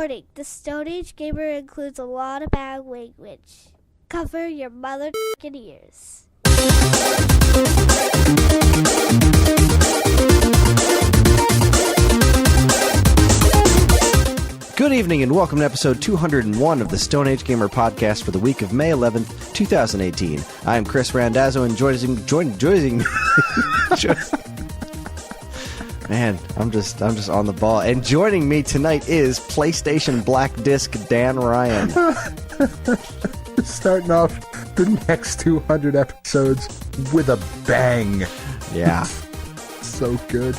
Warning, the Stone Age Gamer includes a lot of bad language. Cover your mother***ing ears. Good evening and welcome to episode 201 of the Stone Age Gamer podcast for the week of May 11th, 2018. I'm Kris Randazzo and joining Man, I'm just on the ball. And joining me tonight is PlayStation Black Disc Dan Ryan. Starting off the next 200 episodes with a bang. Yeah. So good.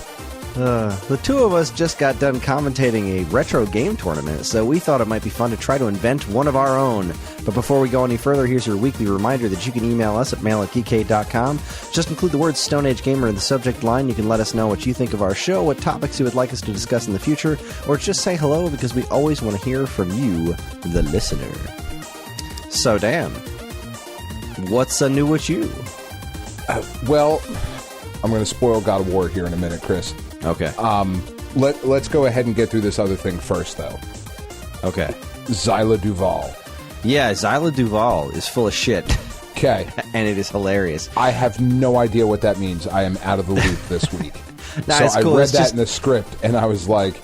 The two of us just got done commentating a retro game tournament, so we thought it might be fun to try to invent one of our own. But before we go any further, here's your weekly reminder that you can email us at mail@geekade.com. Just include the words Stone Age Gamer in the subject line. You can let us know what you think of our show, what topics you would like us to discuss in the future, or just say hello because we always want to hear from you, the listener. So, Dan, what's new with you? Well, I'm going to spoil God of War here in a minute, Kris. Okay. Let's go ahead and get through this other thing first, though. Okay. Zyla Duval. Yeah, Zyla Duval is full of shit. Okay. And it is hilarious. I have no idea what that means. I am out of the loop this week. Nah, so it's I cool. read It's that just in the script, and I was like,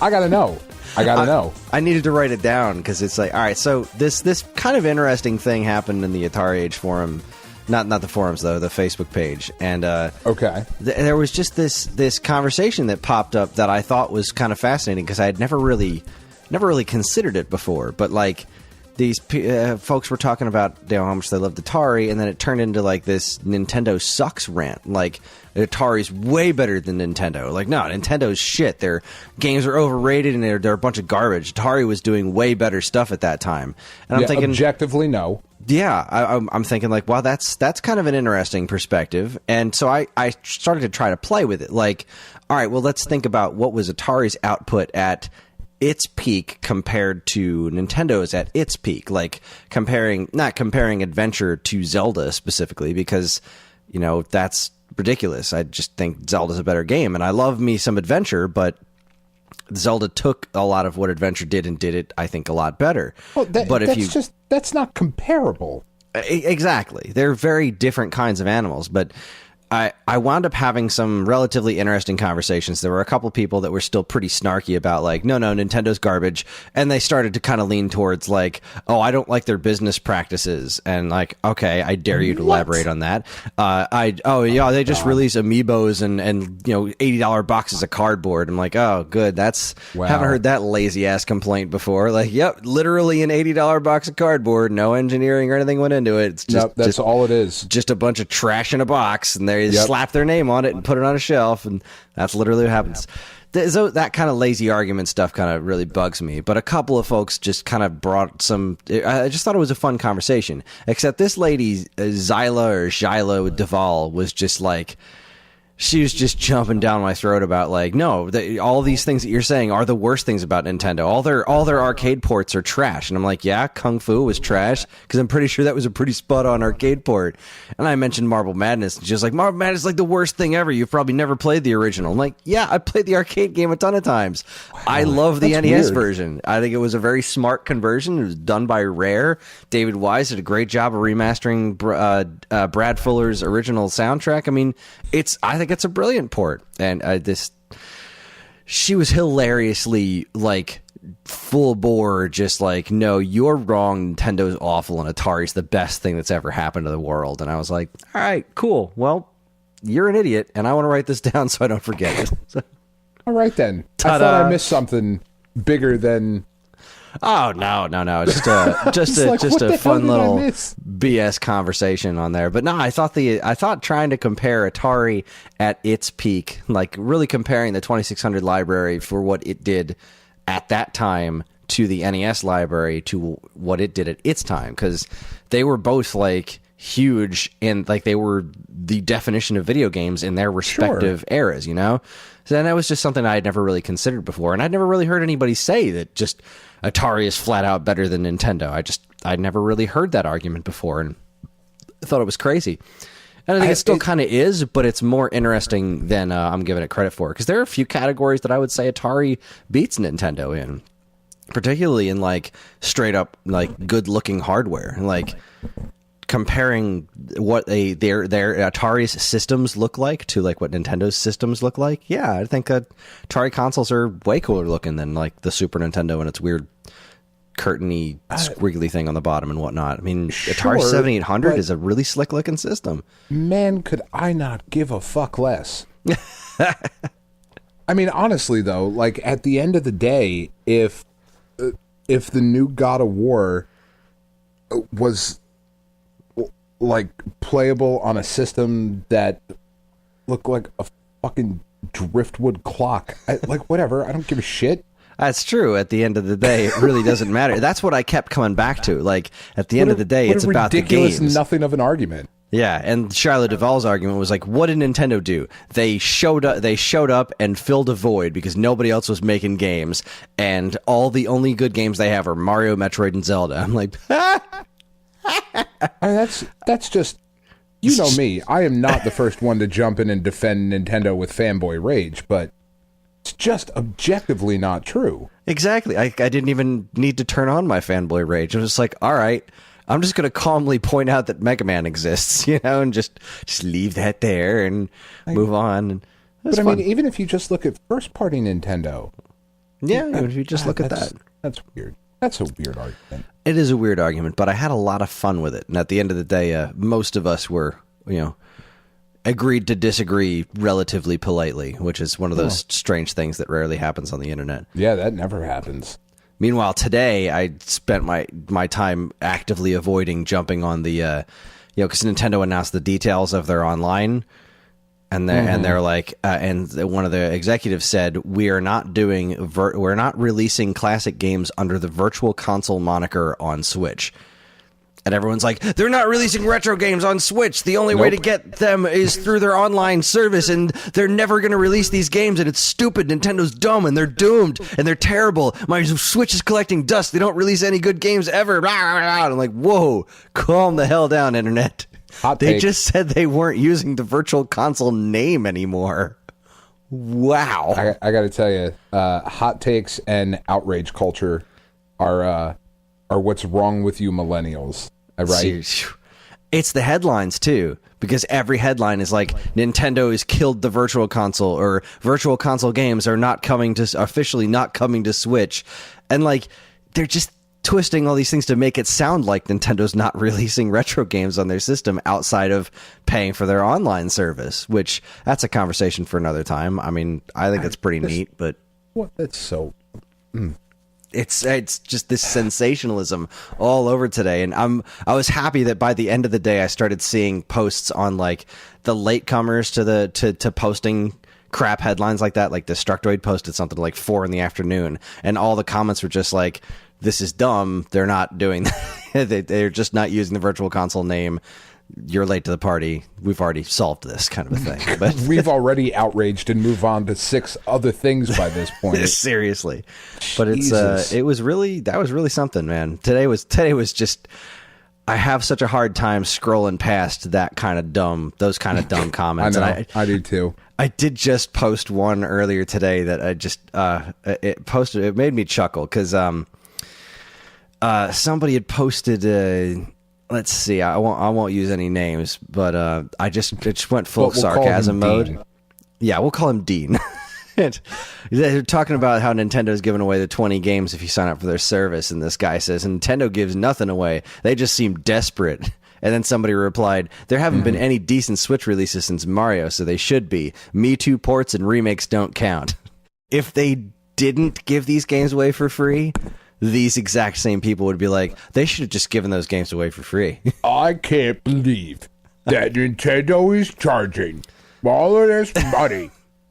I gotta know. I gotta know. I needed to write it down because it's like, all right, so this kind of interesting thing happened in the Atari Age forum. Not the forums, though, the Facebook page. And okay. There was just this conversation that popped up that I thought was kind of fascinating because I had never really considered it before. But, like, these folks were talking about how much they loved Atari, and then it turned into, like, this Nintendo sucks rant. Like, Atari's way better than Nintendo. Like, no, Nintendo's shit. Their games are overrated, and they're a bunch of garbage. Atari was doing way better stuff at that time. And I'm thinking, objectively, no. Yeah, I'm thinking like, wow, that's kind of an interesting perspective. And so I started to try to play with it. Like, all right, well, let's think about what was Atari's output at its peak compared to Nintendo's at its peak. Like, not comparing Adventure to Zelda specifically, because, you know, that's ridiculous. I just think Zelda's a better game. And I love me some Adventure, but Zelda took a lot of what Adventure did and did it, I think, a lot better. Well, that's not comparable. Exactly. They're very different kinds of animals, but I wound up having some relatively interesting conversations. There were a couple people that were still pretty snarky about, like, no, Nintendo's garbage. And they started to kind of lean towards, like, oh, I don't like their business practices. And, like, okay, I dare you to elaborate on that. They just release amiibos and you know, $80 boxes of cardboard. I'm like, oh, good. Haven't heard that lazy ass complaint before. Like, yep, literally an $80 box of cardboard. No engineering or anything went into it. It's just, that's all it is. Just a bunch of trash in a box, and they slap their name on it and put it on a shelf, and that's literally what happens. So that kind of lazy argument stuff kind of really bugs me, but a couple of folks just kind of brought some. I just thought it was a fun conversation, except this lady, Zyla Duval, was just like, she was just jumping down my throat about, like, no, all these things that you're saying are the worst things about Nintendo. All their arcade ports are trash. And I'm like, yeah, Kung Fu was trash, because I'm pretty sure that was a pretty spot-on arcade port. And I mentioned Marble Madness, and she was like, Marble Madness is like the worst thing ever. You've probably never played the original. I'm like, yeah, I played the arcade game a ton of times. Wow, I love the NES version. I think it was a very smart conversion. It was done by Rare. David Wise did a great job of remastering Brad Fuller's original soundtrack. I mean, I think it's a brilliant port. And she was hilariously, like, full bore, just like, no, you're wrong, Nintendo's awful, and Atari's the best thing that's ever happened to the world. And I was like, all right, cool, well, you're an idiot, and I want to write this down so I don't forget it. So, all right then. Ta-da. I thought I missed something bigger than... Oh, no. Just a fun little BS conversation on there. But no, I thought trying to compare Atari at its peak, like really comparing the 2600 library for what it did at that time to the NES library to what it did at its time, because they were both, like, huge, and, like, they were the definition of video games in their respective eras, you know? So then that was just something I had never really considered before, and I'd never really heard anybody say that just Atari is flat out better than Nintendo. I'd never really heard that argument before, and I thought it was crazy. And I think it still kind of is, but it's more interesting than I'm giving it credit for, because there are a few categories that I would say Atari beats Nintendo in. particularly in like straight up like good looking hardware, like comparing what their Atari's systems look like to like what Nintendo's systems look like. Yeah, I think that Atari consoles are way cooler looking than like the Super Nintendo and its weird curtainy squiggly thing on the bottom and whatnot. I mean, Atari 7800 is a really slick looking system. Man, could I not give a fuck less? I mean, honestly though, like at the end of the day, if the new God of War was like playable on a system that looked like a fucking driftwood clock, like whatever, I don't give a shit. That's true. At the end of the day, it really doesn't matter. That's what I kept coming back to. Like at the end of the day, it's about the games. Nothing of an argument. Yeah, and Charlotte Duvall's argument was like, what did Nintendo do? They showed up and filled a void because nobody else was making games, and the only good games they have are Mario, Metroid, and Zelda. I'm like, I mean, that's just, you know me. I am not the first one to jump in and defend Nintendo with fanboy rage, but it's just objectively not true. Exactly. I didn't even need to turn on my fanboy rage. I was just like, all right, I'm just going to calmly point out that Mega Man exists, and just leave that there and move on. But I mean, even if you just look at first-party Nintendo. Yeah, even if you just look at that. That's weird. That's a weird argument. It is a weird argument, but I had a lot of fun with it. And at the end of the day, most of us were, agreed to disagree relatively politely, which is one of those strange things that rarely happens on the internet. Yeah, that never happens. Meanwhile, today I spent my time actively avoiding jumping on the, because Nintendo announced the details of their online, and they're like, and one of the executives said, we're not releasing classic games under the Virtual Console moniker on Switch. And everyone's like, they're not releasing retro games on Switch. The only way to get them is through their online service, and they're never going to release these games, and it's stupid. Nintendo's dumb, and they're doomed, and they're terrible. My Switch is collecting dust. They don't release any good games ever. And I'm like, whoa, calm the hell down, Internet. They just said they weren't using the Virtual Console name anymore. Wow. I got to tell you, hot takes and outrage culture are what's wrong with you millennials. Right? It's the headlines too, because every headline is like, Nintendo has killed the Virtual Console, or Virtual Console games are officially not coming to Switch. And like, they're just twisting all these things to make it sound like Nintendo's not releasing retro games on their system outside of paying for their online service, which that's a conversation for another time. I mean, I think that's pretty neat, but that's so... It's just this sensationalism all over today, and I was happy that by the end of the day I started seeing posts on like the latecomers to posting crap headlines like that. Like Destructoid posted something like 4 PM, and all the comments were just like, "This is dumb. They're not doing that. They're just not using the Virtual Console name. You're late to the party. We've already solved this," kind of a thing. But we've already outraged and moved on to 6 other things by this point. Seriously, but that was really something, man. Today was just. I have such a hard time scrolling past those kind of dumb comments. I know, I do too. I did just post one earlier today that I just it made me chuckle because somebody had posted. Let's see. I won't use any names, but I just went full sarcasm mode. Yeah, we'll call him Dean. They're talking about how Nintendo's giving away the 20 games if you sign up for their service, and this guy says Nintendo gives nothing away. They just seem desperate. And then somebody replied, there haven't been any decent Switch releases since Mario, so they should be. Me Too ports and remakes don't count. If they didn't give these games away for free, these exact same people would be like, they should have just given those games away for free. I can't believe that Nintendo is charging all of this money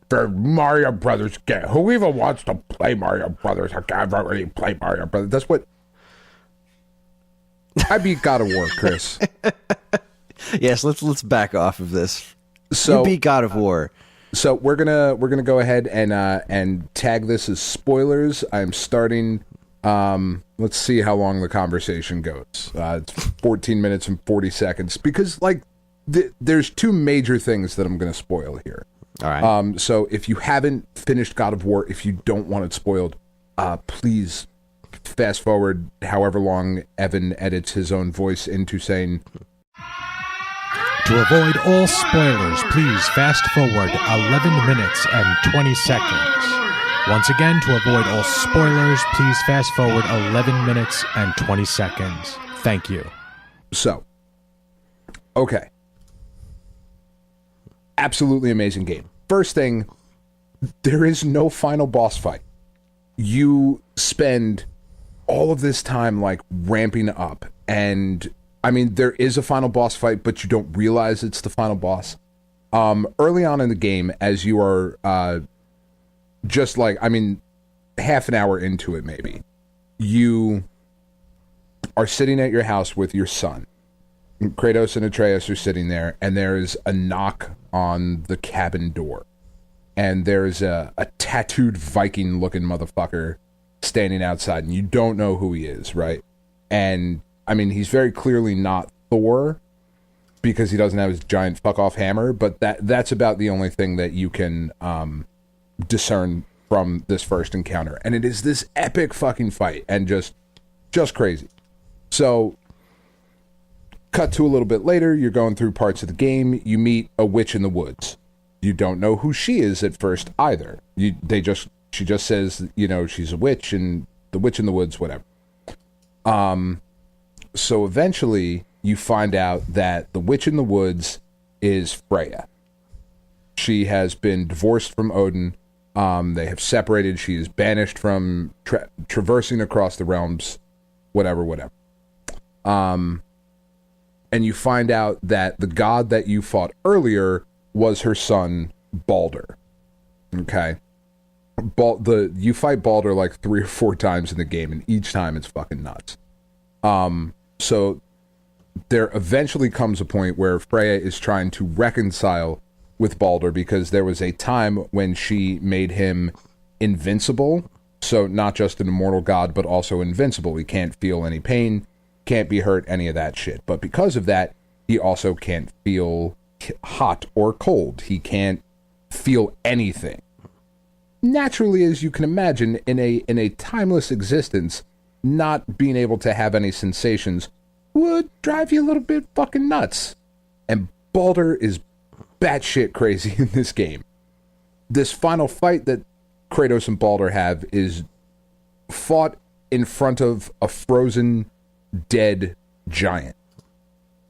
for Mario Brothers game. Who even wants to play Mario Brothers? I can't really play Mario Brothers. That's what... I beat God of War, Chris. Yes, let's back off of this. So, you beat God of War. So we're gonna go ahead and tag this as spoilers. I'm starting... let's see how long the conversation goes. It's 14 minutes and 40 seconds because there's 2 major things that I'm going to spoil here. All right. So if you haven't finished God of War, if you don't want it spoiled, please fast forward however long Evan edits his own voice into saying, To avoid all spoilers, please fast forward 11 minutes and 20 seconds. Once again, to avoid all spoilers, please fast forward 11 minutes and 20 seconds. Thank you. So, okay. Absolutely amazing game. First thing, there is no final boss fight. You spend all of this time like ramping up, and I mean there is a final boss fight, but you don't realize it's the final boss. Early on in the game, as you are just like, I mean, half an hour into it maybe, you are sitting at your house with your son. Kratos and Atreus are sitting there, and there is a knock on the cabin door. And there's a tattooed Viking-looking motherfucker standing outside, and you don't know who he is, right? And, I mean, he's very clearly not Thor, because he doesn't have his giant fuck-off hammer, but that's about the only thing that you can discern from this first encounter. And it is this epic fucking fight, and just crazy. So, cut to a little bit later, you're going through parts of the game, you meet a witch in the woods. You don't know who she is at first either. She just says, you know, she's a witch, and the witch in the woods, whatever. So eventually you find out that the witch in the woods is Freya. She has been divorced from Odin. They have separated. She is banished from traversing across the realms, whatever. And you find out that the god that you fought earlier was her son, Balder. Okay? You fight Balder like 3 or 4 times in the game, and each time it's fucking nuts. So there eventually comes a point where Freya is trying to reconcile with Balder, because there was a time when she made him invincible. So not just an immortal god, but also invincible. He can't feel any pain, can't be hurt, any of that shit. But because of that, he also can't feel hot or cold. He can't feel anything. Naturally, as you can imagine, in a timeless existence, not being able to have any sensations would drive you a little bit fucking nuts. And Balder is batshit crazy in this game. This final fight that Kratos and Balder have is fought in front of a frozen, dead giant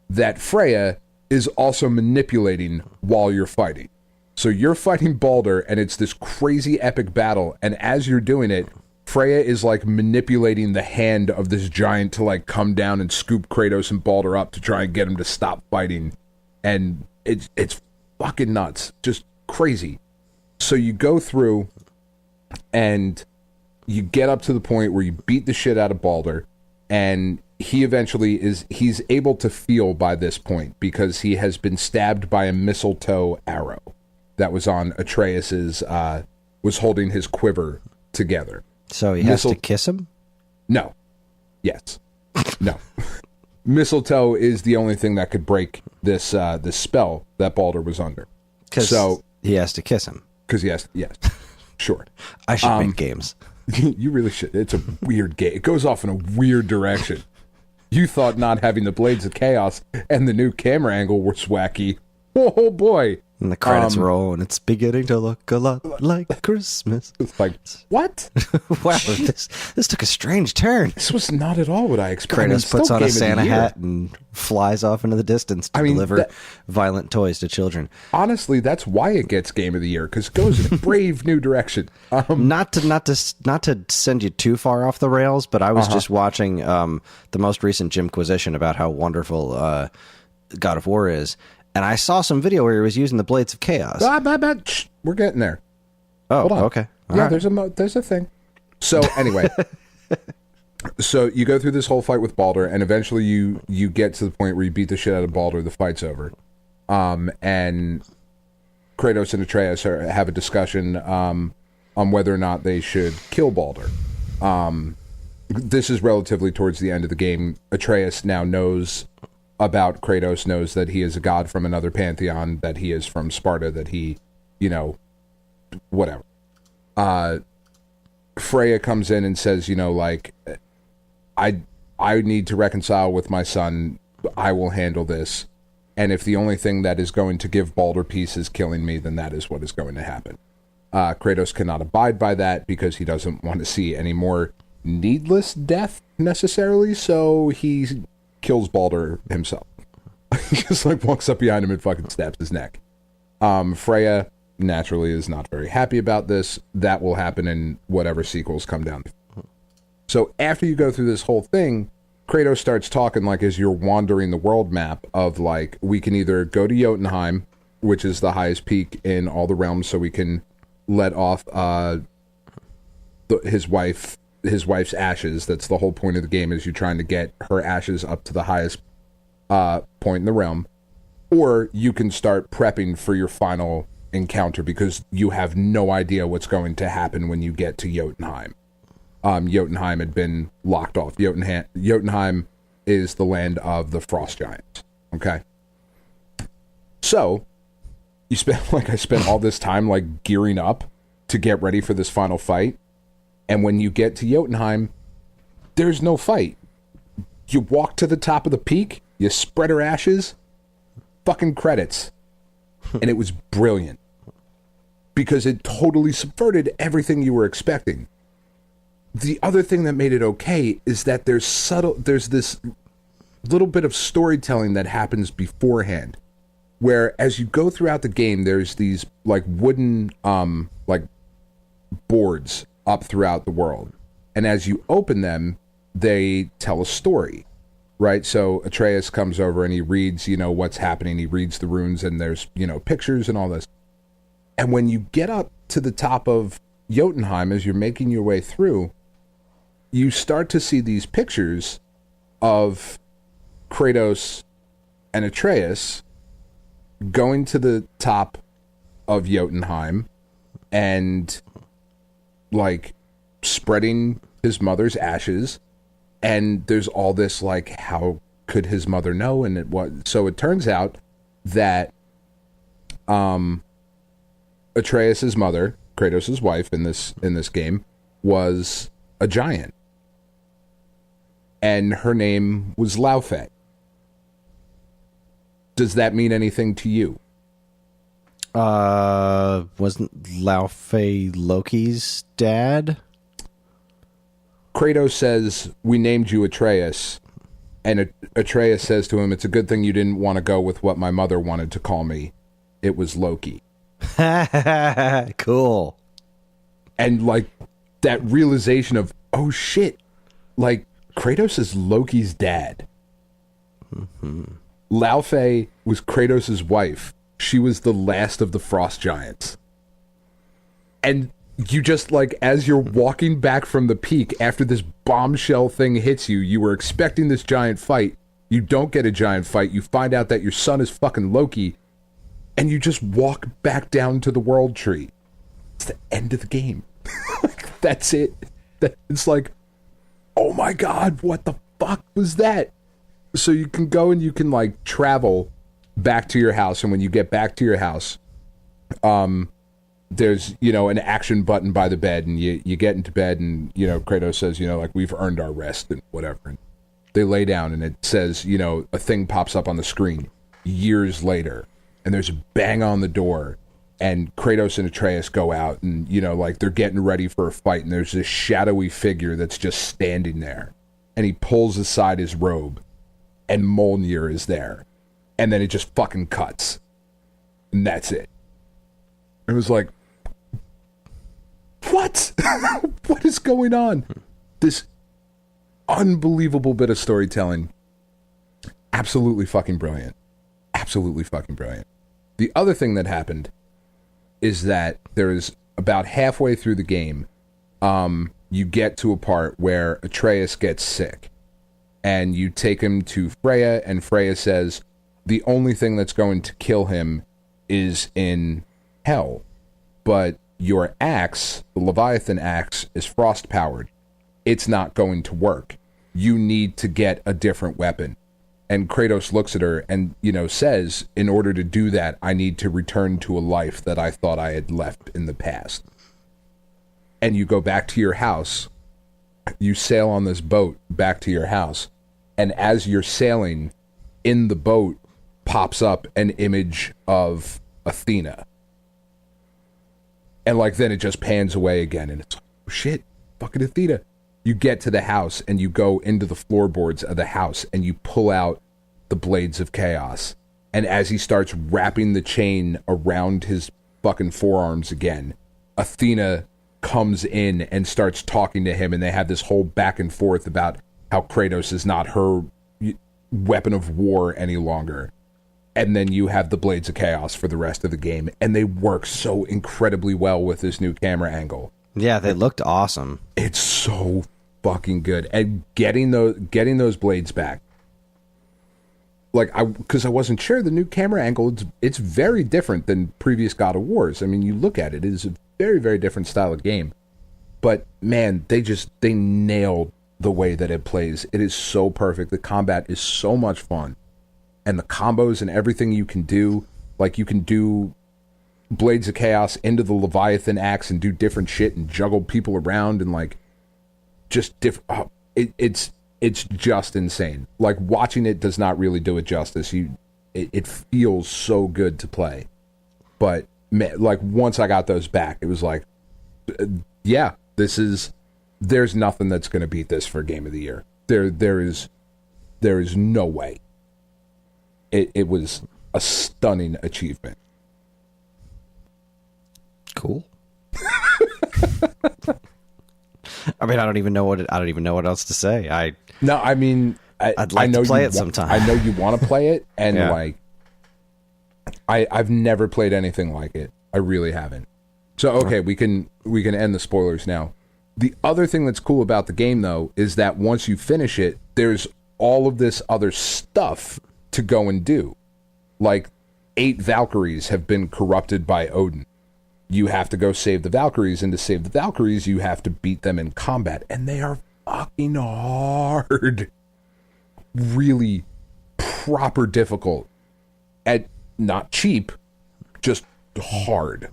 that Freya is also manipulating while you're fighting. So you're fighting Balder, and it's this crazy epic battle, and as you're doing it, Freya is like manipulating the hand of this giant to like come down and scoop Kratos and Balder up to try and get him to stop fighting. And it's fucking nuts. Just crazy. So you go through and you get up to the point where you beat the shit out of Balder, and he eventually he's able to feel by this point because he has been stabbed by a mistletoe arrow that was on Atreus's, was holding his quiver together. So he has to kiss him? No. Yes. No. Mistletoe is the only thing that could break this spell that Balder was under. So he has to kiss him. Because he has to, yes. Sure. I should make games. You really should. It's a weird game. It goes off in a weird direction. You thought not having the Blades of Chaos and the new camera angle was wacky. Oh boy. And the credits roll, and it's beginning to look a lot like Christmas. It's like, what? Wow, this took a strange turn. This was not at all what I expected. Kratos puts on a Santa hat and flies off into the distance to deliver violent toys to children. Honestly, that's why it gets Game of the Year, because it goes in a brave new direction. Not to send you too far off the rails, but I was just watching the most recent Jimquisition about how wonderful God of War is. And I saw some video where he was using the Blades of Chaos. We're getting there. Oh, hold on. Okay. All right. There's a thing. So anyway, so you go through this whole fight with Balder, and eventually you get to the point where you beat the shit out of Balder. The fight's over, and Kratos and Atreus have a discussion on whether or not they should kill Balder. This is relatively towards the end of the game. Atreus now knows about Kratos, knows that he is a god from another pantheon, that he is from Sparta, that he, whatever. Freya comes in and says, like, I need to reconcile with my son. I will handle this. And if the only thing that is going to give Baldur peace is killing me, then that is what is going to happen. Kratos cannot abide by that because he doesn't want to see any more needless death necessarily, so he kills Baldur himself. He just like walks up behind him and fucking stabs his neck. Freya naturally is not very happy about this. That will happen in whatever sequels come down. So after you go through this whole thing, Kratos starts talking like as you're wandering the world map of like, we can either go to Jotunheim, which is the highest peak in all the realms, so we can let off his wife's ashes. That's the whole point of the game, is you're trying to get her ashes up to the highest point in the realm. Or you can start prepping for your final encounter because you have no idea what's going to happen when you get to Jotunheim. Jotunheim had been locked off. Jotunheim is the land of the frost giants. Okay? So I spent all this time like gearing up to get ready for this final fight. And when you get to Jotunheim, there's no fight. You walk to the top of the peak, you spread her ashes, fucking credits. And it was brilliant. Because it totally subverted everything you were expecting. The other thing that made it okay is that there's this little bit of storytelling that happens beforehand. Where as you go throughout the game, there's these like wooden like boards up throughout the world. And as you open them, they tell a story, right? So Atreus comes over and he reads, what's happening. He reads the runes and there's, pictures and all this. And when you get up to the top of Jotunheim, as you're making your way through, you start to see these pictures of Kratos and Atreus going to the top of Jotunheim and like spreading his mother's ashes, and there's all this like, how could his mother know? And so it turns out that Atreus's mother, Kratos' wife in this game, was a giant, and her name was Laufey. Does that mean anything to you? Wasn't Laufey Loki's dad? Kratos says, we named you Atreus. And Atreus says to him, it's a good thing you didn't want to go with what my mother wanted to call me. It was Loki. Cool. And like that realization of, oh shit, like Kratos is Loki's dad. Mm-hmm. Laufey was Kratos' wife. She was the last of the frost giants. And you just like, as you're walking back from the peak after this bombshell thing hits you, you were expecting this giant fight. You don't get a giant fight. You find out that your son is fucking Loki. And you just walk back down to the world tree. It's the end of the game. That's it. It's like, oh my God, what the fuck was that? So you can go and you can like travel back to your house, and when you get back to your house, there's an action button by the bed, and you get into bed, and Kratos says like, we've earned our rest and whatever. And they lay down, and it says a thing pops up on the screen years later, and there's a bang on the door, and Kratos and Atreus go out, and like they're getting ready for a fight, and there's this shadowy figure that's just standing there, and he pulls aside his robe, and Mjolnir is there. And then it just fucking cuts. And that's it. It was like, what? What is going on? This unbelievable bit of storytelling. Absolutely fucking brilliant. Absolutely fucking brilliant. The other thing that happened is that there's about halfway through the game, you get to a part where Atreus gets sick. And you take him to Freya, and Freya says, the only thing that's going to kill him is in hell. But your axe, the Leviathan axe, is frost-powered. It's not going to work. You need to get a different weapon. And Kratos looks at her and, says, in order to do that, I need to return to a life that I thought I had left in the past. and you go back to your house. You sail on this boat back to your house, and as you're sailing, in the boat pops up an image of Athena. And like then it just pans away again, and it's like, oh, shit, fucking Athena. You get to the house and you go into the floorboards of the house and you pull out the blades of chaos. And as he starts wrapping the chain around his fucking forearms again, Athena comes in and starts talking to him, and they have this whole back and forth about how Kratos is not her weapon of war any longer. And then you have the blades of chaos for the rest of the game, and they work so incredibly well with this new camera angle. Yeah, they looked awesome. It's so fucking good. And getting those blades back, like, because I wasn't sure, the new camera angle, it's very different than previous God of Wars. I mean, you look at it, it is a very, very different style of game. But man, they nailed the way that it plays. It is so perfect. The combat is so much fun. And the combos and everything you can do, like you can do Blades of Chaos into the Leviathan axe and do different shit and juggle people around and like just different. It's just insane. Like watching it does not really do it justice. It feels so good to play. But man, like once I got those back, it was like, yeah, there's nothing that's going to beat this for Game of the Year. There is no way. It was a stunning achievement. Cool. I mean, I don't even know what else to say. I'd like to play it sometime. I know you want to play it, and yeah. like, I've never played anything like it. I really haven't. So okay, we can end the spoilers now. The other thing that's cool about the game, though, is that once you finish it, there's all of this other stuff to go and do. Like 8 Valkyries have been corrupted by Odin. You have to go save the Valkyries, and to save the Valkyries, you have to beat them in combat, and they are fucking hard. Really proper difficult. At not cheap, just hard.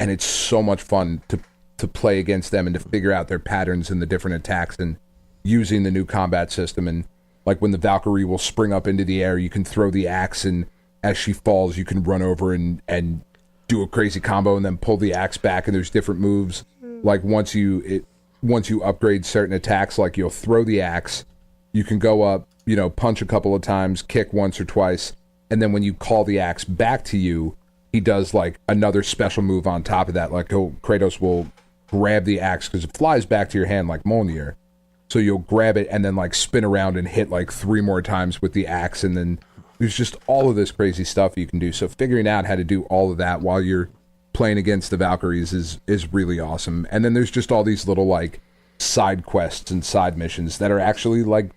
And it's so much fun to play against them and to figure out their patterns and the different attacks and using the new combat system. And like when the Valkyrie will spring up into the air, you can throw the axe, and as she falls, you can run over and do a crazy combo and then pull the axe back, and there's different moves. Like once you upgrade certain attacks, like you'll throw the axe, you can go up, punch a couple of times, kick once or twice, and then when you call the axe back to you, he does like another special move on top of that. Like Kratos will grab the axe because it flies back to your hand like Mjolnir. So you'll grab it and then like spin around and hit like 3 more times with the axe, and then there's just all of this crazy stuff you can do. So figuring out how to do all of that while you're playing against the Valkyries is really awesome. And then there's just all these little like side quests and side missions that are actually like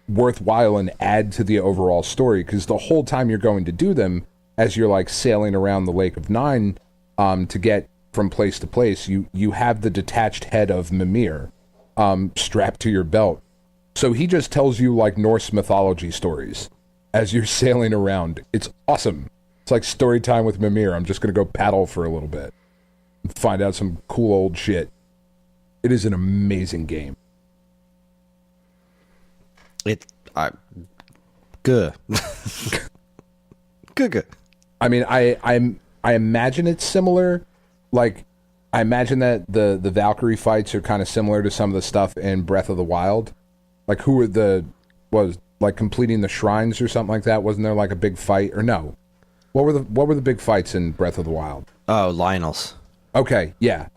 worthwhile and add to the overall story, because the whole time you're going to do them, as you're like sailing around the Lake of Nine to get from place to place, you have the detached head of Mimir strapped to your belt. So he just tells you like Norse mythology stories as you're sailing around. It's awesome. It's like story time with Mimir. I'm just going to go paddle for a little bit and find out some cool old shit. It is an amazing game. Good. Good. I mean, I imagine it's similar. Like, I imagine that the Valkyrie fights are kind of similar to some of the stuff in Breath of the Wild. Like, like completing the shrines or something like that? Wasn't there like a big fight? Or no? What were the big fights in Breath of the Wild? Oh, Lionel's. Okay, yeah.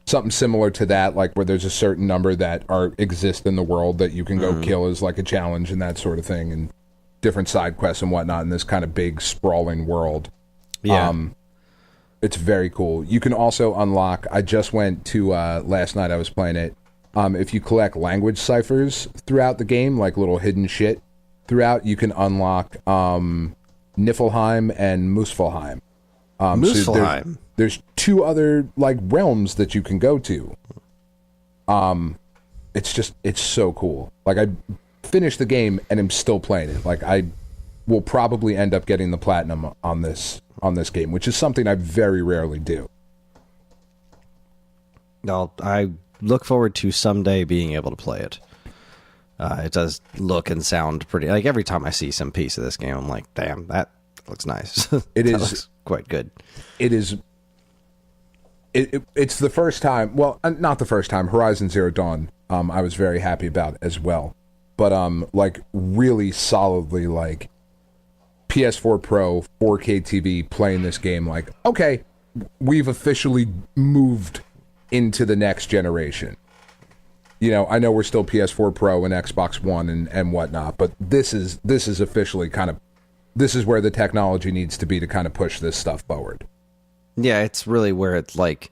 Something similar to that, like where there's a certain number that exist in the world that you can go kill as like a challenge and that sort of thing, and different side quests and whatnot in this kind of big sprawling world. Yeah. It's very cool. You can also unlock, I just went to, last night I was playing it, if you collect language ciphers throughout the game, like little hidden shit throughout, you can unlock Niflheim and Muspelheim. Muspelheim. So there's 2 other like realms that you can go to. It's so cool. Like I finished the game and I'm still playing it. Like I will probably end up getting the platinum on this game, which is something I very rarely do. I look forward to someday being able to play it. It does look and sound pretty. Like every time I see some piece of this game, I'm like, damn, that looks nice. Looks quite good. It is. It's the first time. Well, not the first time. Horizon Zero Dawn. I was very happy about as well. But like really solidly, like PS4 Pro 4K TV playing this game. Like, okay, we've officially moved into the next generation. You know, I know we're still PS4 Pro and Xbox One and whatnot, but this is officially kind of, this is where the technology needs to be to kind of push this stuff forward. Yeah, it's really where it's like,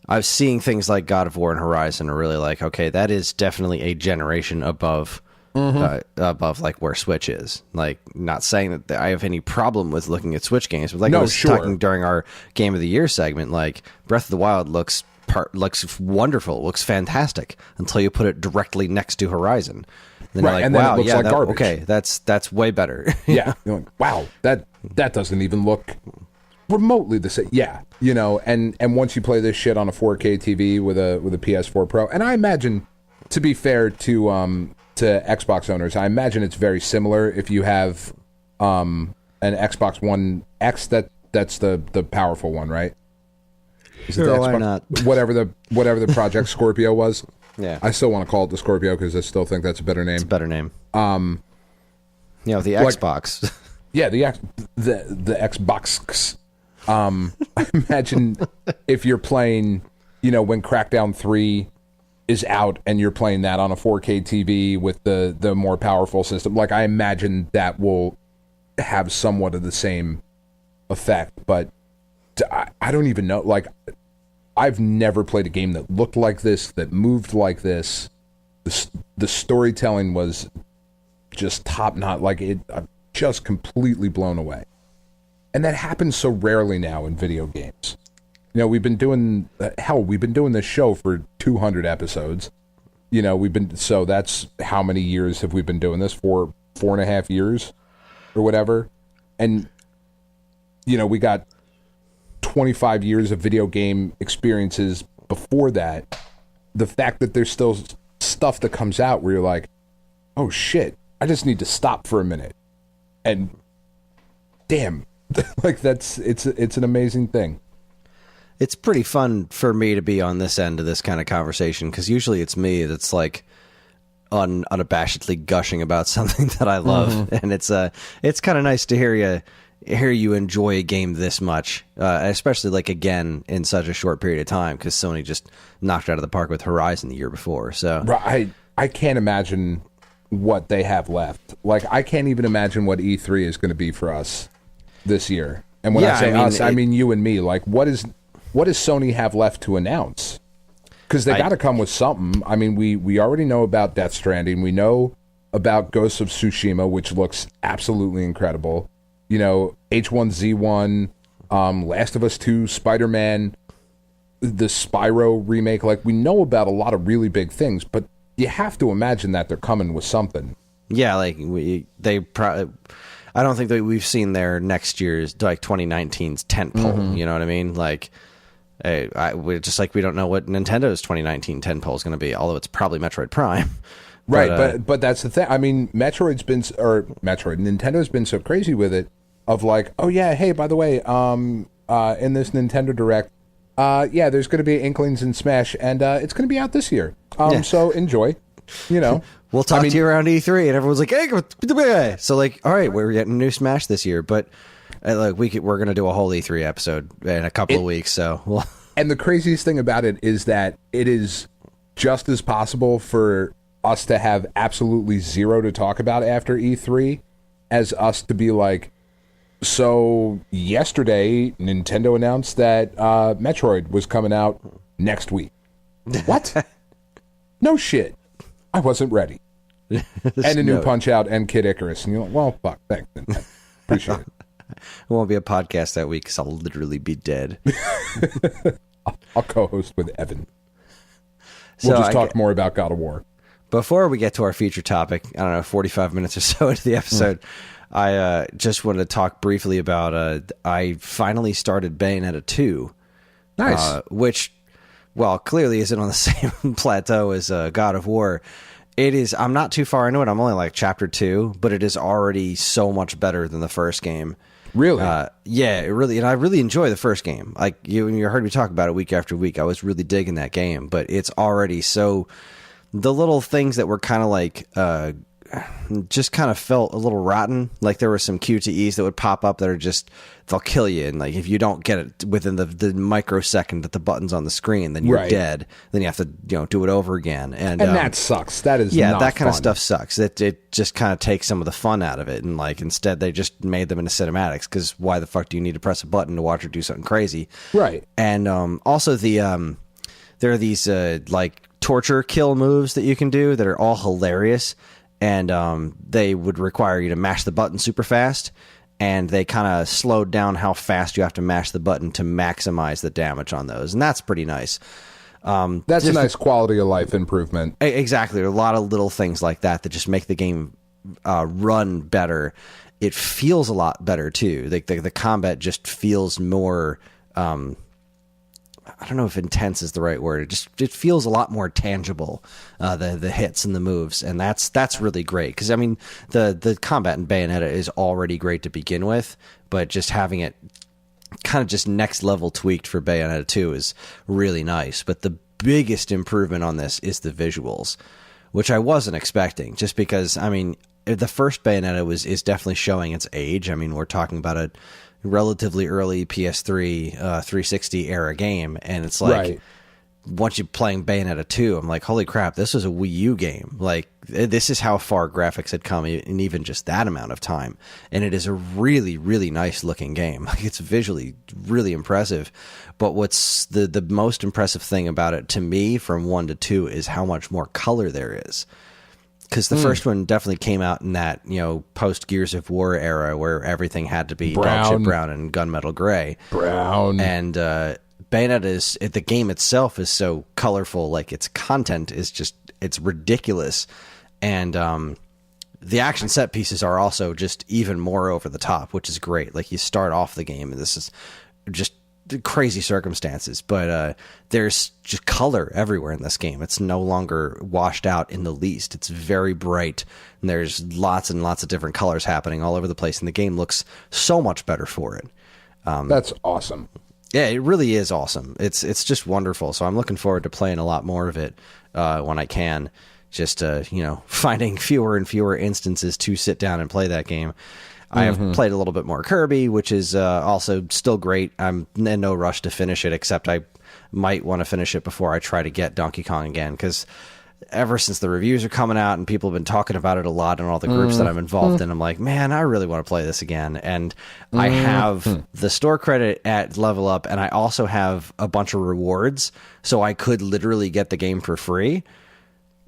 I was seeing things like God of War and Horizon are really like, okay, that is definitely a generation above, above like where Switch is. Like, not saying that I have any problem with looking at Switch games, but like I was talking during our Game of the Year segment, like Breath of the Wild looks wonderful, looks fantastic until you put it directly next to Horizon. Then right, you're like, and wow, then it looks yeah, like garbage. Okay, that's way better. Yeah, you're like, wow, that doesn't even look remotely the same. Yeah, you know, and once you play this shit on a 4K TV with a PS4 Pro, and I imagine, to be fair to Xbox owners, I imagine it's very similar if you have an Xbox One X. That's the powerful one, right? Is it Sure, the why Xbox, not? whatever the Project Scorpio was. Yeah, I still want to call it the Scorpio because I still think that's a better name. it's a better name. The like- Xbox. Yeah, the Xbox. I imagine if you're playing, you know, when Crackdown 3 is out and you're playing that on a 4K TV with the more powerful system, like I imagine that will have somewhat of the same effect. But I don't even know. Like, I've never played a game that looked like this, that moved like this. The storytelling was just top notch. Like, I'm just completely blown away. And that happens so rarely now in video games. You know, we've been doing this show for 200 episodes. You know, so that's how many years have we been doing this for? 4.5 years or whatever. And, you know, we got 25 years of video game experiences before that. The fact that there's still stuff that comes out where you're like, oh shit, I just need to stop for a minute. And damn, like it's an amazing thing. It's pretty fun for me to be on this end of this kind of conversation, because usually it's me that's like unabashedly gushing about something that I love, and it's kind of nice to hear you enjoy a game this much, especially like again in such a short period of time, because Sony just knocked it out of the park with Horizon the year before. So I can't imagine what they have left. Like, I can't even imagine what E3 is going to be for us this year. And when I say us, I mean you and me. Like, what does Sony have left to announce? Because they got to come with something. I mean, we already know about Death Stranding. We know about Ghosts of Tsushima, which looks absolutely incredible. You know, H1Z1, Last of Us 2, Spider-Man, the Spyro remake. Like, we know about a lot of really big things, but you have to imagine that they're coming with something. Yeah, like I don't think that we've seen their next year's, like 2019's tentpole. You know what I mean? Like, we're just like we don't know what Nintendo's 2019 tentpole is going to be, although it's probably Metroid Prime. Right, but that's the thing. I mean, Nintendo's been so crazy with it, of like, oh yeah, hey, by the way, in this Nintendo Direct, yeah, there's going to be Inklings in Smash, and it's going to be out this year. So enjoy. You know, we'll talk to you around E3, and everyone's like, hey, so like, all right, we're getting a new Smash this year, but like we're going to do a whole E3 episode in a couple of weeks. So, and the craziest thing about it is that it is just as possible for us to have absolutely zero to talk about after E3 as us to be like, so yesterday Nintendo announced that Metroid was coming out next week. What? No shit. I wasn't ready. And a new Punch-Out and Kid Icarus. And you're like, well, fuck, thanks. Appreciate it. It won't be a podcast that week because I'll literally be dead. I'll co-host with Evan. We'll just talk more about God of War. Before we get to our feature topic, I don't know, 45 minutes or so into the episode, I just wanted to talk briefly about I finally started Bayonetta 2. Nice. Which well, clearly isn't on the same plateau as God of War. It is. I'm not too far into it. I'm only like chapter 2, but it is already so much better than the first game. Really? Yeah, it really, and I really enjoy the first game. Like you heard me talk about it week after week. I was really digging that game, but it's already so. The little things that were kind of like, just kind of felt a little rotten. Like there were some QTEs that would pop up that are just, they'll kill you. And like if you don't get it within the microsecond that the button's on the screen, then you're dead. Then you have to do it over again. And that sucks. That is yeah, not that kind of fun. stuff sucks. It just kind of takes some of the fun out of it. And like instead they just made them into cinematics, because why the fuck do you need to press a button to watch her do something crazy? Right. And also there are these like torture kill moves that you can do that are all hilarious, and they would require you to mash the button super fast, and they kind of slowed down how fast you have to mash the button to maximize the damage on those, and that's pretty nice. That's a nice quality of life improvement. Exactly. There are a lot of little things like that that just make the game run better. It feels a lot better too. The combat just feels more I don't know if intense is the right word. It feels a lot more tangible, the hits and the moves, and that's really great. Because I mean, the combat in Bayonetta is already great to begin with, but just having it kind of just next level tweaked for Bayonetta 2 is really nice. But the biggest improvement on this is the visuals, which I wasn't expecting. Just because I mean, the first Bayonetta is definitely showing its age. I mean, we're talking about a relatively early PS3 360 era game, and it's like once you're playing Bayonetta 2, I'm like, holy crap, this was a Wii U game. Like this is how far graphics had come in even just that amount of time, and it is a really, really nice looking game. Like it's visually really impressive. But what's the most impressive thing about it to me from 1 to 2 is how much more color there is. Because the first one definitely came out in that, post Gears of War era where everything had to be dogshit brown and gunmetal gray. Brown. And Bayonetta the game itself is so colorful. Like its content is just, it's ridiculous. And the action set pieces are also just even more over the top, which is great. Like you start off the game and this is just crazy circumstances, but there's just color everywhere in this game. It's no longer washed out in the least. It's very bright, and there's lots and lots of different colors happening all over the place, and the game looks so much better for it. That's awesome. Yeah, it really is awesome. It's just wonderful. So I'm looking forward to playing a lot more of it when I can. Just finding fewer and fewer instances to sit down and play that game. I have played a little bit more Kirby, which is also still great. I'm in no rush to finish it, except I might want to finish it before I try to get Donkey Kong again, because ever since the reviews are coming out and people have been talking about it a lot in all the groups that I'm involved in, I'm like, man, I really want to play this again. And I have the store credit at Level Up, and I also have a bunch of rewards, so I could literally get the game for free.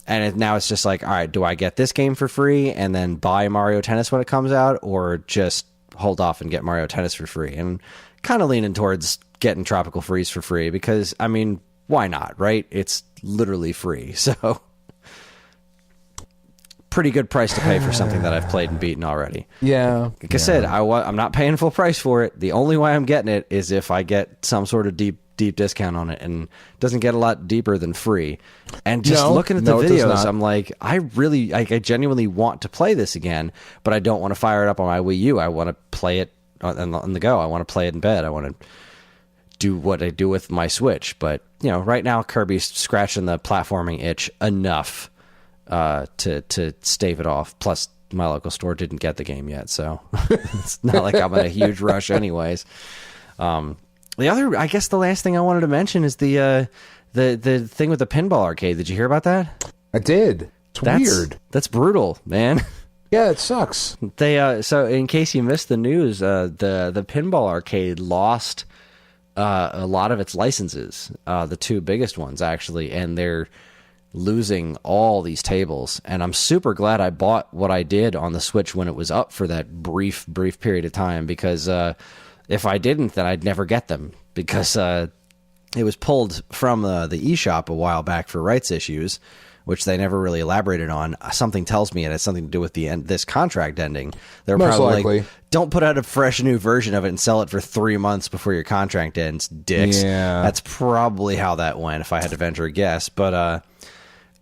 And now it's just like, all right, do I get this game for free and then buy Mario Tennis when it comes out, or just hold off and get Mario Tennis for free? And kind of leaning towards getting Tropical Freeze for free, because, I mean, why not, right? It's literally free. So pretty good price to pay for something that I've played and beaten already. Yeah. Like I said, I'm not paying full price for it. The only way I'm getting it is if I get some sort of deep discount on it, and it doesn't get a lot deeper than free. And just looking at the videos, I'm like, I genuinely want to play this again, but I don't want to fire it up on my Wii U. I want to play it on the go. I want to play it in bed. I want to do what I do with my Switch. But right now Kirby's scratching the platforming itch enough to stave it off. Plus my local store didn't get the game yet, so it's not like I'm in a huge rush anyways. The last thing I wanted to mention is the thing with the pinball arcade. Did you hear about that? I did. That's weird. That's brutal, man. Yeah, it sucks. They so in case you missed the news, the pinball arcade lost a lot of its licenses, the two biggest ones actually, and they're losing all these tables. And I'm super glad I bought what I did on the Switch when it was up for that brief period of time, because if I didn't, then I'd never get them, because it was pulled from the eShop a while back for rights issues, which they never really elaborated on. Something tells me it has something to do with this contract ending. They're Most probably likely. like, don't put out a fresh new version of it and sell it for 3 months before your contract ends, dicks. Yeah. That's probably how that went, if I had to venture a guess. But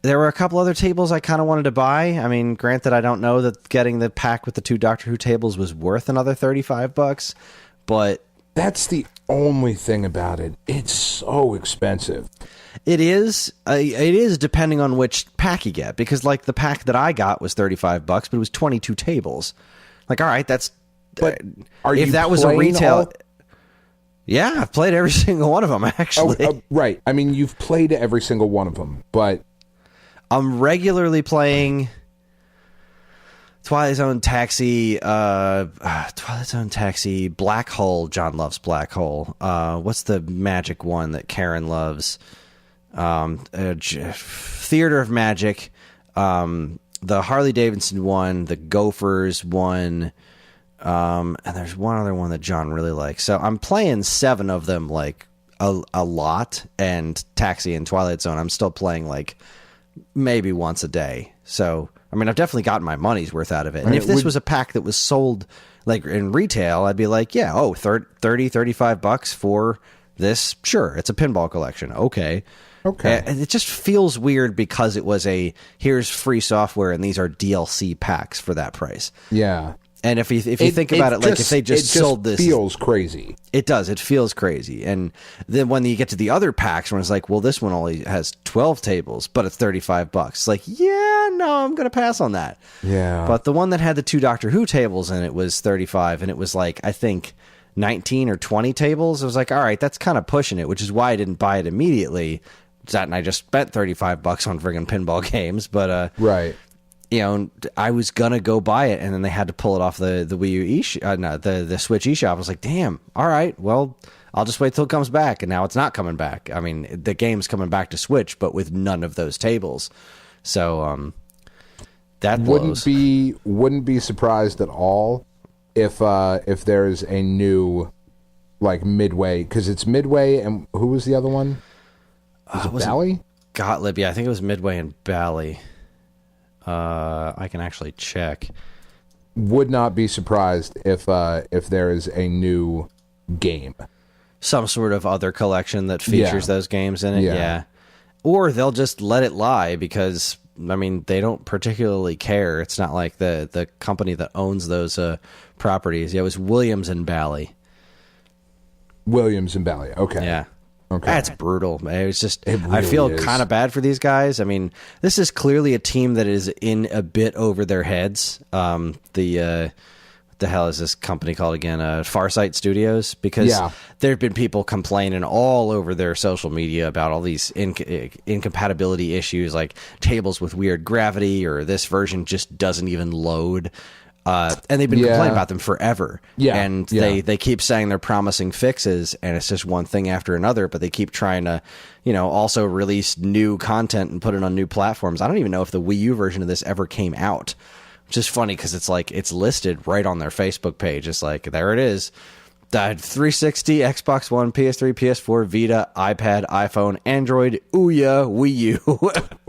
there were a couple other tables I kind of wanted to buy. I mean, granted, I don't know that getting the pack with the 2 Doctor Who tables was worth another $35, but that's the only thing about it. It's so expensive. it is depending on which pack you get, because like the pack that I got was $35, but it was 22 tables. Like, all right, that's But are if you that was a playing retail. all- Yeah, I've played every single one of them actually. Right. I mean, you've played every single one of them, but I'm regularly playing Twilight Zone Taxi, Black Hole. John loves Black Hole. What's the magic one that Karen loves? Theater of Magic, the Harley Davidson one, the Gophers one, and there's one other one that John really likes. So I'm playing 7 of them like a lot, and Taxi and Twilight Zone I'm still playing like maybe once a day. So I mean, I've definitely gotten my money's worth out of it. And if this was a pack that was sold like in retail, I'd be like, yeah, $35 for this. Sure, it's a pinball collection. Okay. And it just feels weird because it was here's free software and these are DLC packs for that price. yeah. And if you think about it, like if they just sold this, feels crazy. it does. It feels crazy. And then when you get to the other packs, when it's like, well, this one only has 12 tables, but it's $35. It's like, yeah, no, I'm going to pass on that. Yeah. But the one that had the 2 Doctor Who tables in it was 35, and it was like, I think 19 or 20 tables. I was like, all right, that's kind of pushing it, which is why I didn't buy it immediately. And I just spent $35 on friggin' pinball games. But right. you know, I was gonna go buy it, and then they had to pull it off the Wii U the Switch eShop. I was like, damn, all right, well, I'll just wait till it comes back. And now it's not coming back. I mean, the game's coming back to Switch, but with none of those tables. So that blows. Wouldn't be surprised at all if there's a new like Midway, because it's Midway and who was the other one? Was it Bally? Gottlieb, yeah, I think it was Midway and Bally. I can actually check. Would not be surprised if there is a new game, some sort of other collection that features those games in it. Yeah, or they'll just let it lie because I mean they don't particularly care. It's not like the company that owns those properties. Yeah, it was Williams and Bally. Williams and Bally. Okay. Yeah. Okay. That's brutal. Man. It's just, It I really feel is. kind of bad for these guys. I mean, this is clearly a team that is in a bit over their heads. What the hell is this company called again? Farsight Studios, because there have been people complaining all over their social media about all these incompatibility issues, like tables with weird gravity, or this version just doesn't even load. And they've been complaining about them forever. And they keep saying they're promising fixes, and it's just one thing after another, but they keep trying to, also release new content and put it on new platforms. I don't even know if the Wii U version of this ever came out, which is funny because it's like, it's listed right on their Facebook page. It's like, there it is. 360, Xbox One, PS3, PS4, Vita, iPad, iPhone, Android, Ouya, Wii U.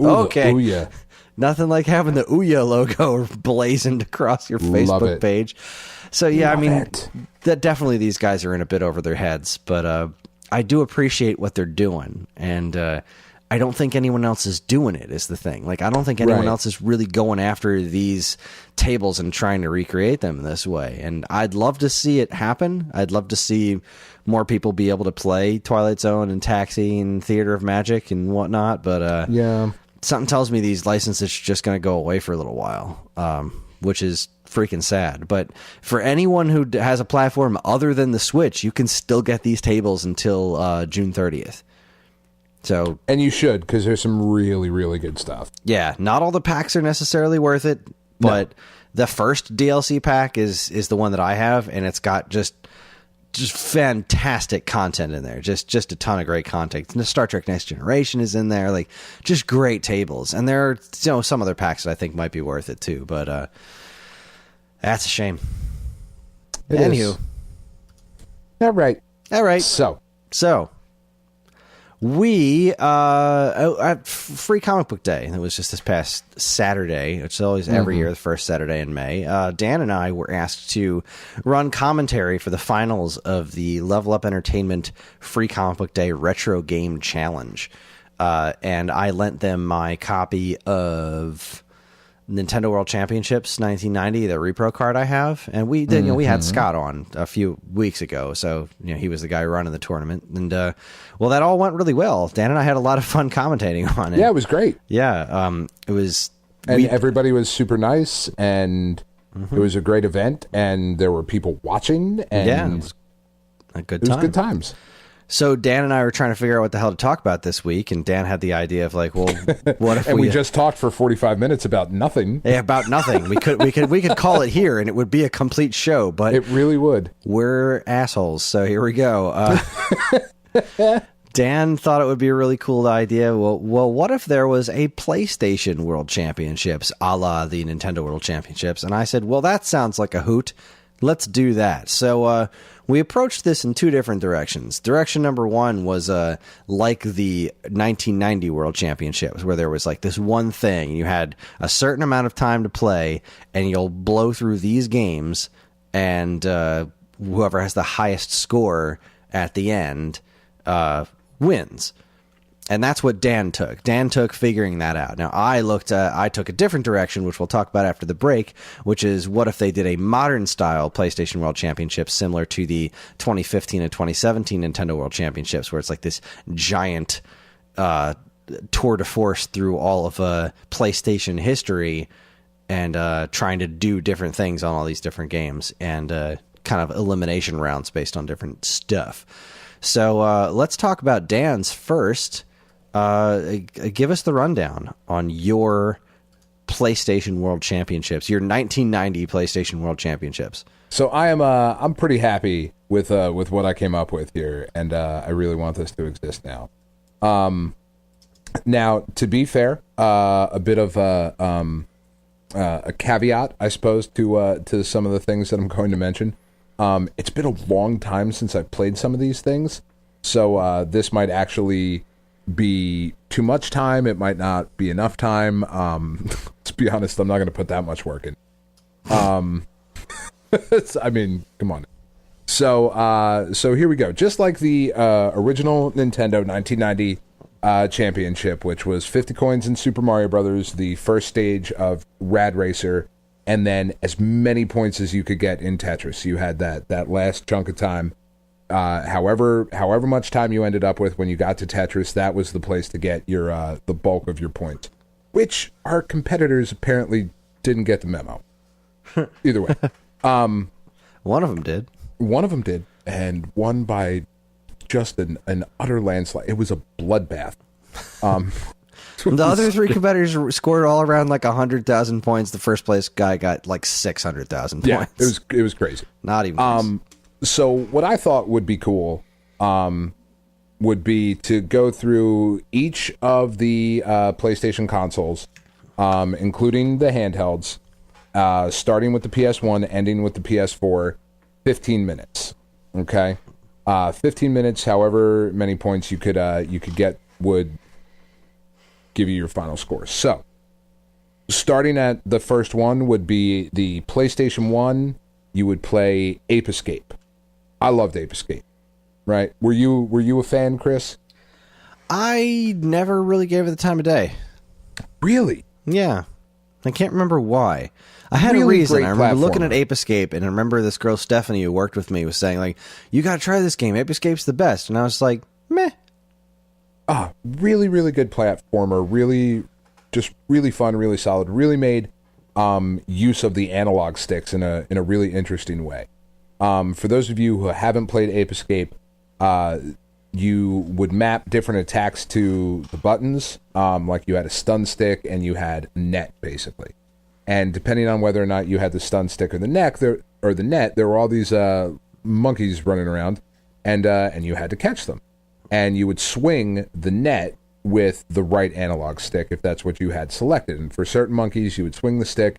Okay. Ouya. Nothing like having the Ouya logo blazoned across your Facebook page. So, yeah, I mean, that definitely these guys are in a bit over their heads. But I do appreciate what they're doing. And I don't think anyone else is doing it, is the thing. Like, I don't think anyone else is really going after these tables and trying to recreate them this way. And I'd love to see it happen. I'd love to see more people be able to play Twilight Zone and Taxi and Theater of Magic and whatnot. But something tells me these licenses are just going to go away for a little while, which is freaking sad. But for anyone who has a platform other than the Switch, you can still get these tables until June 30th. So, and you should, because there's some really, really good stuff. Yeah, not all the packs are necessarily worth it, but the first DLC pack is the one that I have, and it's got just fantastic content in there. Just a ton of great content. The Star Trek Next Generation is in there, like just great tables. And there are some other packs that I think might be worth it too, but that's a shame. Anywho. All right. All right. So, We at Free Comic Book Day, and it was just this past Saturday. It's always every year the first Saturday in May. Dan and I were asked to run commentary for the finals of the Level Up Entertainment Free Comic Book Day Retro Game Challenge, and I lent them my copy of Nintendo World Championships 1990, the repro card I have, and we did. We had Scott on a few weeks ago, so he was the guy running the tournament, and well, that all went really well. Dan and I had a lot of fun commentating on it. Yeah, it was great. Yeah, it was, and everybody was super nice, and it was a great event, and there were people watching, and it was a good time. It was good times. So Dan and I were trying to figure out what the hell to talk about this week, and Dan had the idea of like, well, what if and we just talked for 45 minutes about nothing? Yeah, about nothing. We could call it here, and it would be a complete show. But it really would. We're assholes, so here we go. Dan thought it would be a really cool idea. Well, what if there was a PlayStation World Championships, a la the Nintendo World Championships? And I said, well, that sounds like a hoot. Let's do that. So we approached this in two different directions. Direction number one was like the 1990 World Championships, where there was like this one thing. You had a certain amount of time to play, and you'll blow through these games, and whoever has the highest score at the end wins. And that's what Dan took. Dan took figuring that out. Now, I took a different direction, which we'll talk about after the break, which is what if they did a modern-style PlayStation World Championship similar to the 2015 and 2017 Nintendo World Championships, where it's like this giant tour de force through all of PlayStation history and trying to do different things on all these different games and kind of elimination rounds based on different stuff. So let's talk about Dan's first. Give us the rundown on your PlayStation World Championships, your 1990 PlayStation World Championships. So I'm pretty happy with what I came up with here, and I really want this to exist now. Now, to be fair, a bit of a caveat, I suppose, to some of the things that I'm going to mention. It's been a long time since I've played some of these things, so this might actually be too much time. It might not be enough time. To be honest, I'm not going to put that much work in. I mean, come on. So here we go. Just like the original Nintendo 1990 championship, which was 50 coins in Super Mario Brothers, the first stage of Rad Racer, and then as many points as you could get in Tetris. You had that last chunk of time. However much time you ended up with when you got to Tetris, that was the place to get your the bulk of your points, which our competitors apparently didn't get the memo. Either way. One of them did. One of them did, and won by just an utter landslide. It was a bloodbath. The other three competitors scored all around like 100,000 points. The first place guy got like 600,000 points. Yeah, it was crazy. Not even close. So what I thought would be cool would be to go through each of the PlayStation consoles, including the handhelds, starting with the PS1, ending with the PS4, 15 minutes. Okay, 15 minutes. However many points you could get would give you your final score. So, starting at the first one would be the PlayStation 1. You would play Ape Escape. I loved Ape Escape. Right? Were you a fan, Kris? I never really gave it the time of day. Really? Yeah. I can't remember why. I had a reason. I remember looking at Ape Escape, and I remember this girl, Stephanie, who worked with me, was saying, like, you got to try this game. Ape Escape's the best. And I was like, meh. Really, really good platformer. Really, just really fun, really solid. Really made use of the analog sticks in a really interesting way. For those of you who haven't played Ape Escape, you would map different attacks to the buttons. Like you had a stun stick and you had net, basically. And depending on whether or not you had the stun stick or the net, there were all these monkeys running around, and you had to catch them. And you would swing the net with the right analog stick if that's what you had selected. And for certain monkeys, you would swing the stick,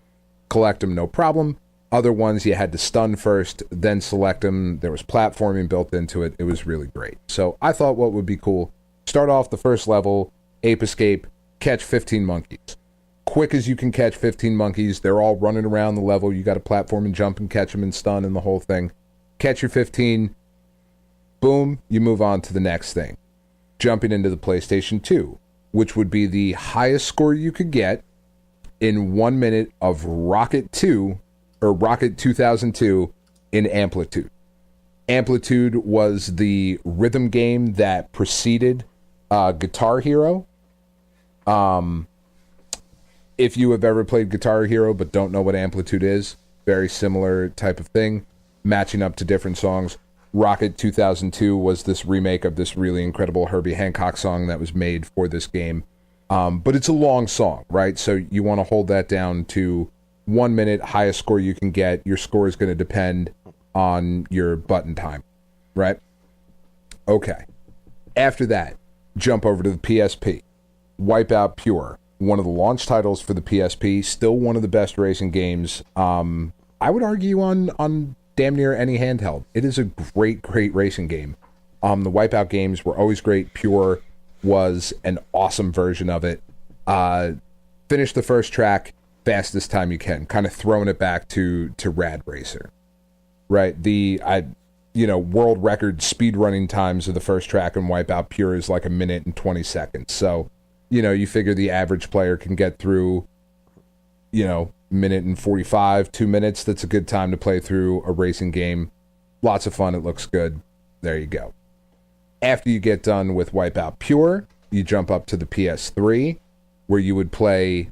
collect them, no problem. Other ones, you had to stun first, then select them. There was platforming built into it. It was really great. So I thought what would be cool Start off the first level, Ape Escape, catch 15 monkeys. Quick as you can catch 15 monkeys. They're all running around the level. You got to platform and jump and catch them and stun and the whole thing. Catch your 15. Boom, you move on to the next thing. Jumping into the PlayStation 2, which would be the highest score you could get in 1 minute of Rocket 2 or Rocket 2002 in Amplitude. Amplitude was the rhythm game that preceded Guitar Hero. If you have ever played Guitar Hero but don't know what Amplitude is, very similar type of thing, matching up to different songs. Rocket 2002 was this remake of this really incredible Herbie Hancock song that was made for this game. But it's a long song, right? So you want to hold that down to 1 minute, highest score you can get. Your score is going to depend on your button time, right? Okay. After that, jump over to the PSP. Wipeout Pure, one of the launch titles for the PSP, still one of the best racing games. I would argue on damn near any handheld. It is a great, great racing game. The Wipeout games were always great. Pure was an awesome version of it. Finish the first track fastest time you can, kind of throwing it back to Rad Racer, right? World record speed running times of the first track in Wipeout Pure is like 1 minute and 20 seconds. So, you figure the average player can get through, minute and 45, 2 minutes. That's a good time to play through a racing game. Lots of fun. It looks good. There you go. After you get done with Wipeout Pure, you jump up to the PS3, where you would play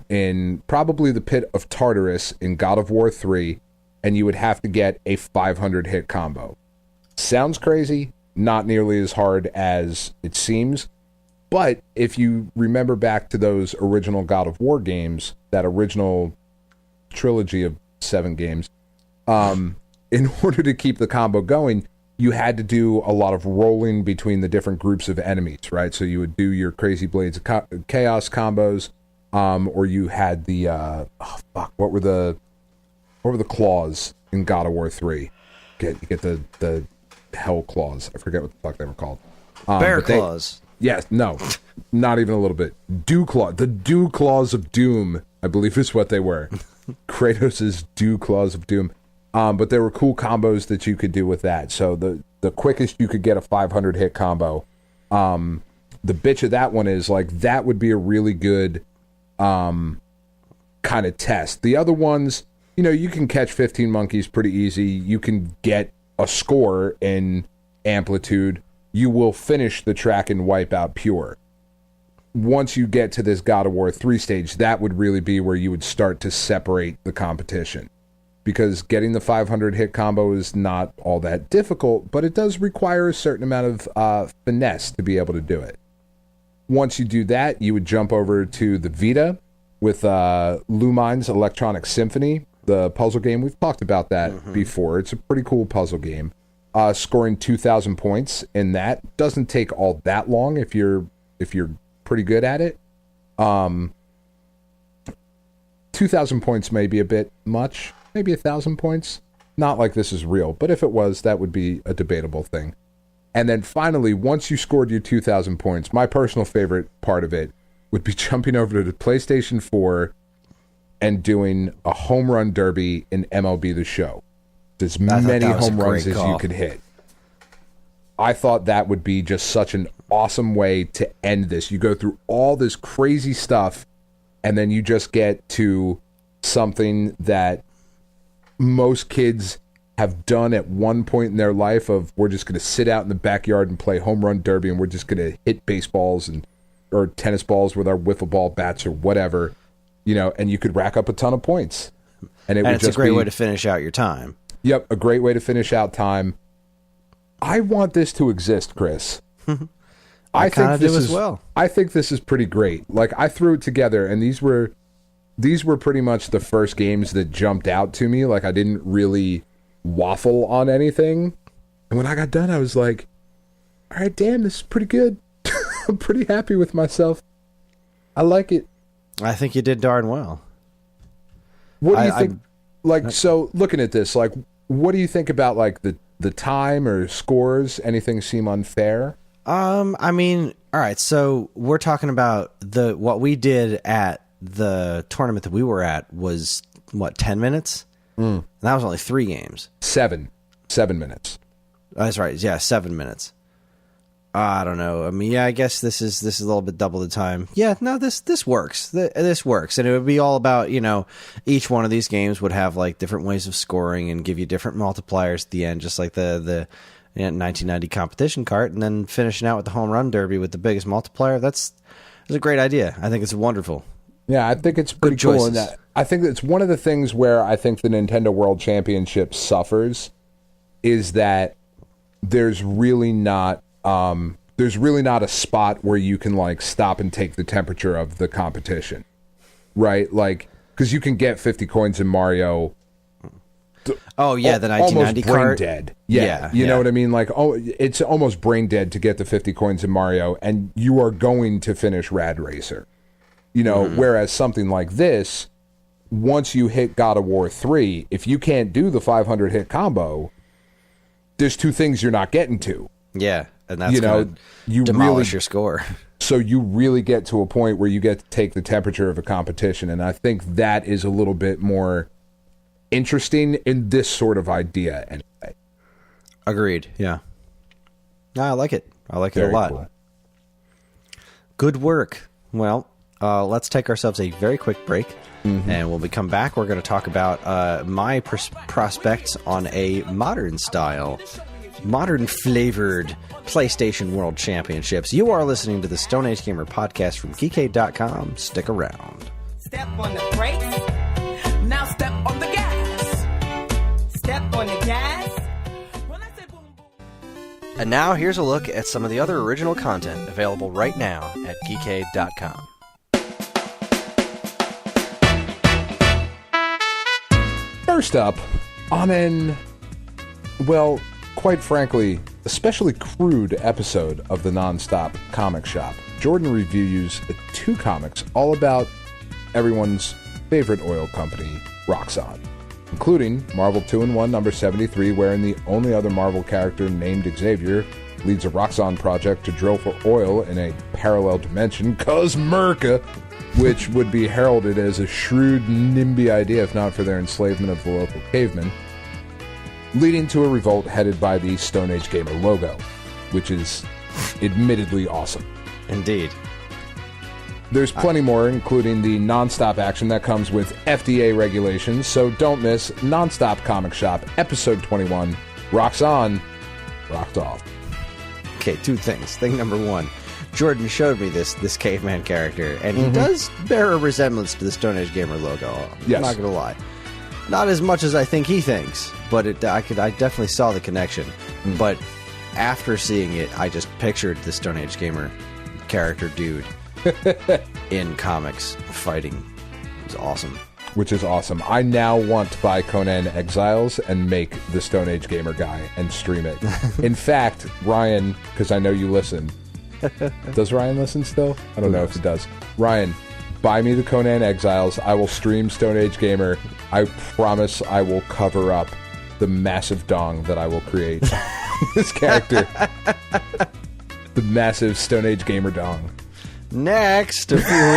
in probably the pit of Tartarus in God of War 3, and you would have to get a 500 hit combo. Sounds crazy, not nearly as hard as it seems, but if you remember back to those original God of War games, that original trilogy of 7 games, in order to keep the combo going, you had to do a lot of rolling between the different groups of enemies, right? So you would do your Crazy Blades of Chaos combos, or you had the what were the claws in God of War 3? You get the hell claws. I forget what the fuck they were called. Bear claws. Yes, no, not even a little bit. Dew claw, the Dew Claws of Doom, I believe is what they were. Kratos' Dew Claws of Doom. But there were cool combos that you could do with that. So the quickest you could get a 500 hit combo. The bitch of that one is like that would be a really good kind of test. The other ones, you can catch 15 monkeys pretty easy. You can get a score in Amplitude. You will finish the track in Wipeout Pure. Once you get to this God of War 3 stage, that would really be where you would start to separate the competition. Because getting the 500 hit combo is not all that difficult, but it does require a certain amount of finesse to be able to do it. Once you do that, you would jump over to the Vita with Lumine's Electronic Symphony, the puzzle game. We've talked about that before. It's a pretty cool puzzle game. Scoring 2,000 points in that doesn't take all that long if you're pretty good at it. 2,000 points may be a bit much. Maybe 1,000 points. Not like this is real, but if it was, that would be a debatable thing. And then finally, once you scored your 2,000 points, my personal favorite part of it would be jumping over to the PlayStation 4 and doing a home run derby in MLB The Show. As many home runs as you could hit. I thought that would be just such an awesome way to end this. You go through all this crazy stuff, and then you just get to something that most kids have done at one point in their life of we're just going to sit out in the backyard and play home run derby, and we're just going to hit baseballs or tennis balls with our wiffle ball bats or whatever, and you could rack up a ton of points. And it's a great way to finish out your time. Yep, a great way to finish out time. I want this to exist, Chris. I think this is well. I think this is pretty great. Like I threw it together, and these were pretty much the first games that jumped out to me. Like I didn't really waffle on anything, and when I got done, I was like, "All right, damn, this is pretty good." I'm pretty happy with myself. I like it. I think you did darn well. What do you think? So looking at this, like, what do you think about like the time or scores? Anything seem unfair? I mean, All right, so we're talking about what we did at the tournament that we were at was, what, 10 minutes? And that was only 3 games. 7 minutes. That's right. Yeah, 7 minutes. I don't know. I mean, yeah, I guess this is a little bit double the time. Yeah, no, this works. This works, and it would be all about, you know, each one of these games would have like different ways of scoring and give you different multipliers at the end, just like the 1990 competition cart, and then finishing out with the home run derby with the biggest multiplier. That's a great idea. I think it's wonderful. Yeah, I think it's pretty cool. And I think it's one of the things where I think the Nintendo World Championship suffers is that there's really not a spot where you can like stop and take the temperature of the competition, right? Like, because you can get 50 coins in Mario. Oh yeah, the 1990 almost brain cart. dead. Yeah, you know what I mean. Like, it's almost brain dead to get the 50 coins in Mario, and you are going to finish Rad Racer. You know, whereas something like this, once you hit God of War 3, if you can't do the 500 hit combo, there's 2 things you're not getting to. Yeah, and that's going to demolish your score. So you really get to a point where you get to take the temperature of a competition, and I think that is a little bit more interesting in this sort of idea anyway. Agreed, yeah. No, I like it. I like it Very a lot. cool. Good work. Well, let's take ourselves a very quick break, and when we come back, we're going to talk about my prospects on a modern style, modern-flavored PlayStation World Championships. You are listening to the Stone Age Gamer podcast from geekade.com. Stick around. Step on the brakes, now step on the gas. Step on the gas. When I say boom, boom. And now here's a look at some of the other original content available right now at geekade.com. First up, on well, quite frankly, especially crude episode of the Nonstop Comic Shop, Jordan reviews 2 comics all about everyone's favorite oil company, Roxxon, including Marvel 2-in-1 number 73, wherein the only other Marvel character named Xavier leads a Roxxon project to drill for oil in a parallel dimension, cause Merca, which would be heralded as a shrewd NIMBY idea if not for their enslavement of the local cavemen, leading to a revolt headed by the Stone Age Gamer logo, which is admittedly awesome. Indeed. There's plenty more, including the non-stop action that comes with FDA regulations, so don't miss Nonstop Comic Shop, Episode 21, Rocks On, Rocked Off. Okay, 2 things. Thing number 1, Jordan showed me this caveman character, and he does bear a resemblance to the Stone Age Gamer logo. Yes. I'm not going to lie. Not as much as I think he thinks, but I definitely saw the connection. But after seeing it, I just pictured the Stone Age Gamer character dude in comics fighting. It was awesome. Which is awesome. I now want to buy Conan Exiles and make the Stone Age Gamer guy and stream it. In fact, Ryan, because I know you listen. Does Ryan listen still? I don't know if he does. Ryan, buy me the Conan Exiles. I will stream Stone Age Gamer. I promise I will cover up the massive dong that I will create. This character. The massive Stone Age Gamer dong. Next, a few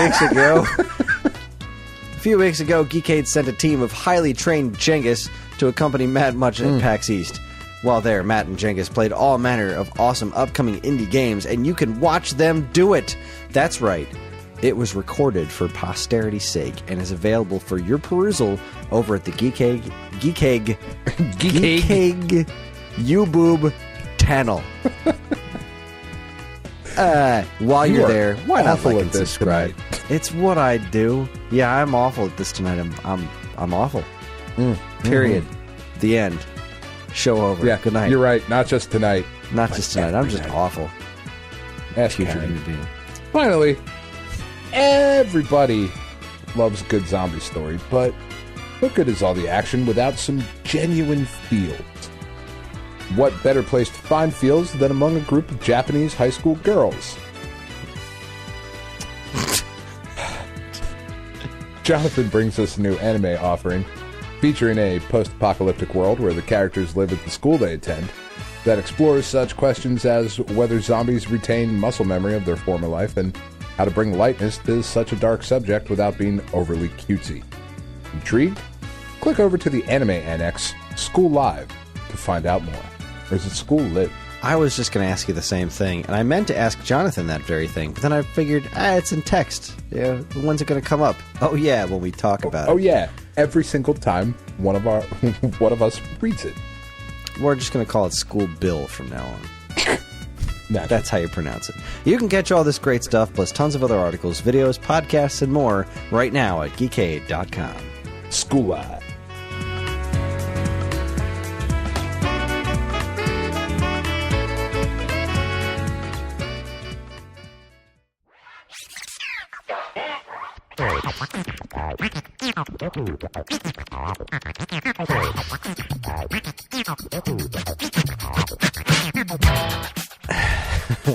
weeks ago, Geekade sent a team of highly trained Jengus to accompany Matt Much at PAX East. While there, Matt and Jengus played all manner of awesome upcoming indie games, and you can watch them do it. That's right. It was recorded for posterity's sake and is available for your perusal over at the Geekade YouBoob channel. While you're there, why not like and subscribe? It's what I do. Yeah, I'm awful at this tonight. I'm awful. Period. The end. Show over. Yeah, good night. You're right. Not just tonight. Not just tonight. I'm just awful. Future human being. Finally, everybody loves a good zombie story, but what good is all the action without some genuine feels? What better place to find feels than among a group of Japanese high school girls? Jonathan brings us a new anime offering featuring a post-apocalyptic world where the characters live at the school they attend, that explores such questions as whether zombies retain muscle memory of their former life and how to bring lightness to such a dark subject without being overly cutesy. Intrigued? Click over to the anime annex, School Live, to find out more. Or is it School Live? I was just going to ask you the same thing, and I meant to ask Jonathan that very thing, but then I figured, it's in text. Yeah, when's it going to come up? Oh, yeah, when we talk about it. Oh, yeah. Every single time one of us reads it. We're just going to call it School Bill from now on. Naturally. That's how you pronounce it. You can catch all this great stuff, plus tons of other articles, videos, podcasts, and more right now at geekade.com. School Live.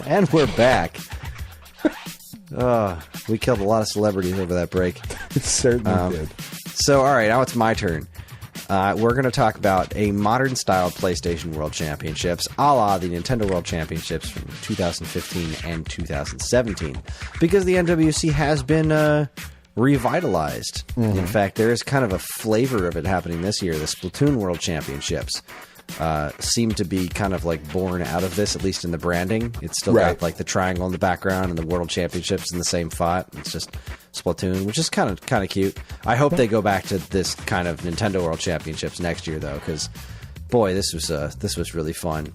And we're back. We killed a lot of celebrities over that break. It certainly did. So, all right, now it's my turn. We're going to talk about a modern-style PlayStation World Championships, a la the Nintendo World Championships from 2015 and 2017, because the NWC has been revitalized. Mm-hmm. In fact, there is kind of a flavor of it happening this year. The Splatoon World Championships seem to be kind of like born out of this, at least in the branding. It's still got like the triangle in the background and the World Championships in the same font. It's just Splatoon, which is kind of cute. I hope they go back to this kind of Nintendo World Championships next year, though, because boy, this was really fun.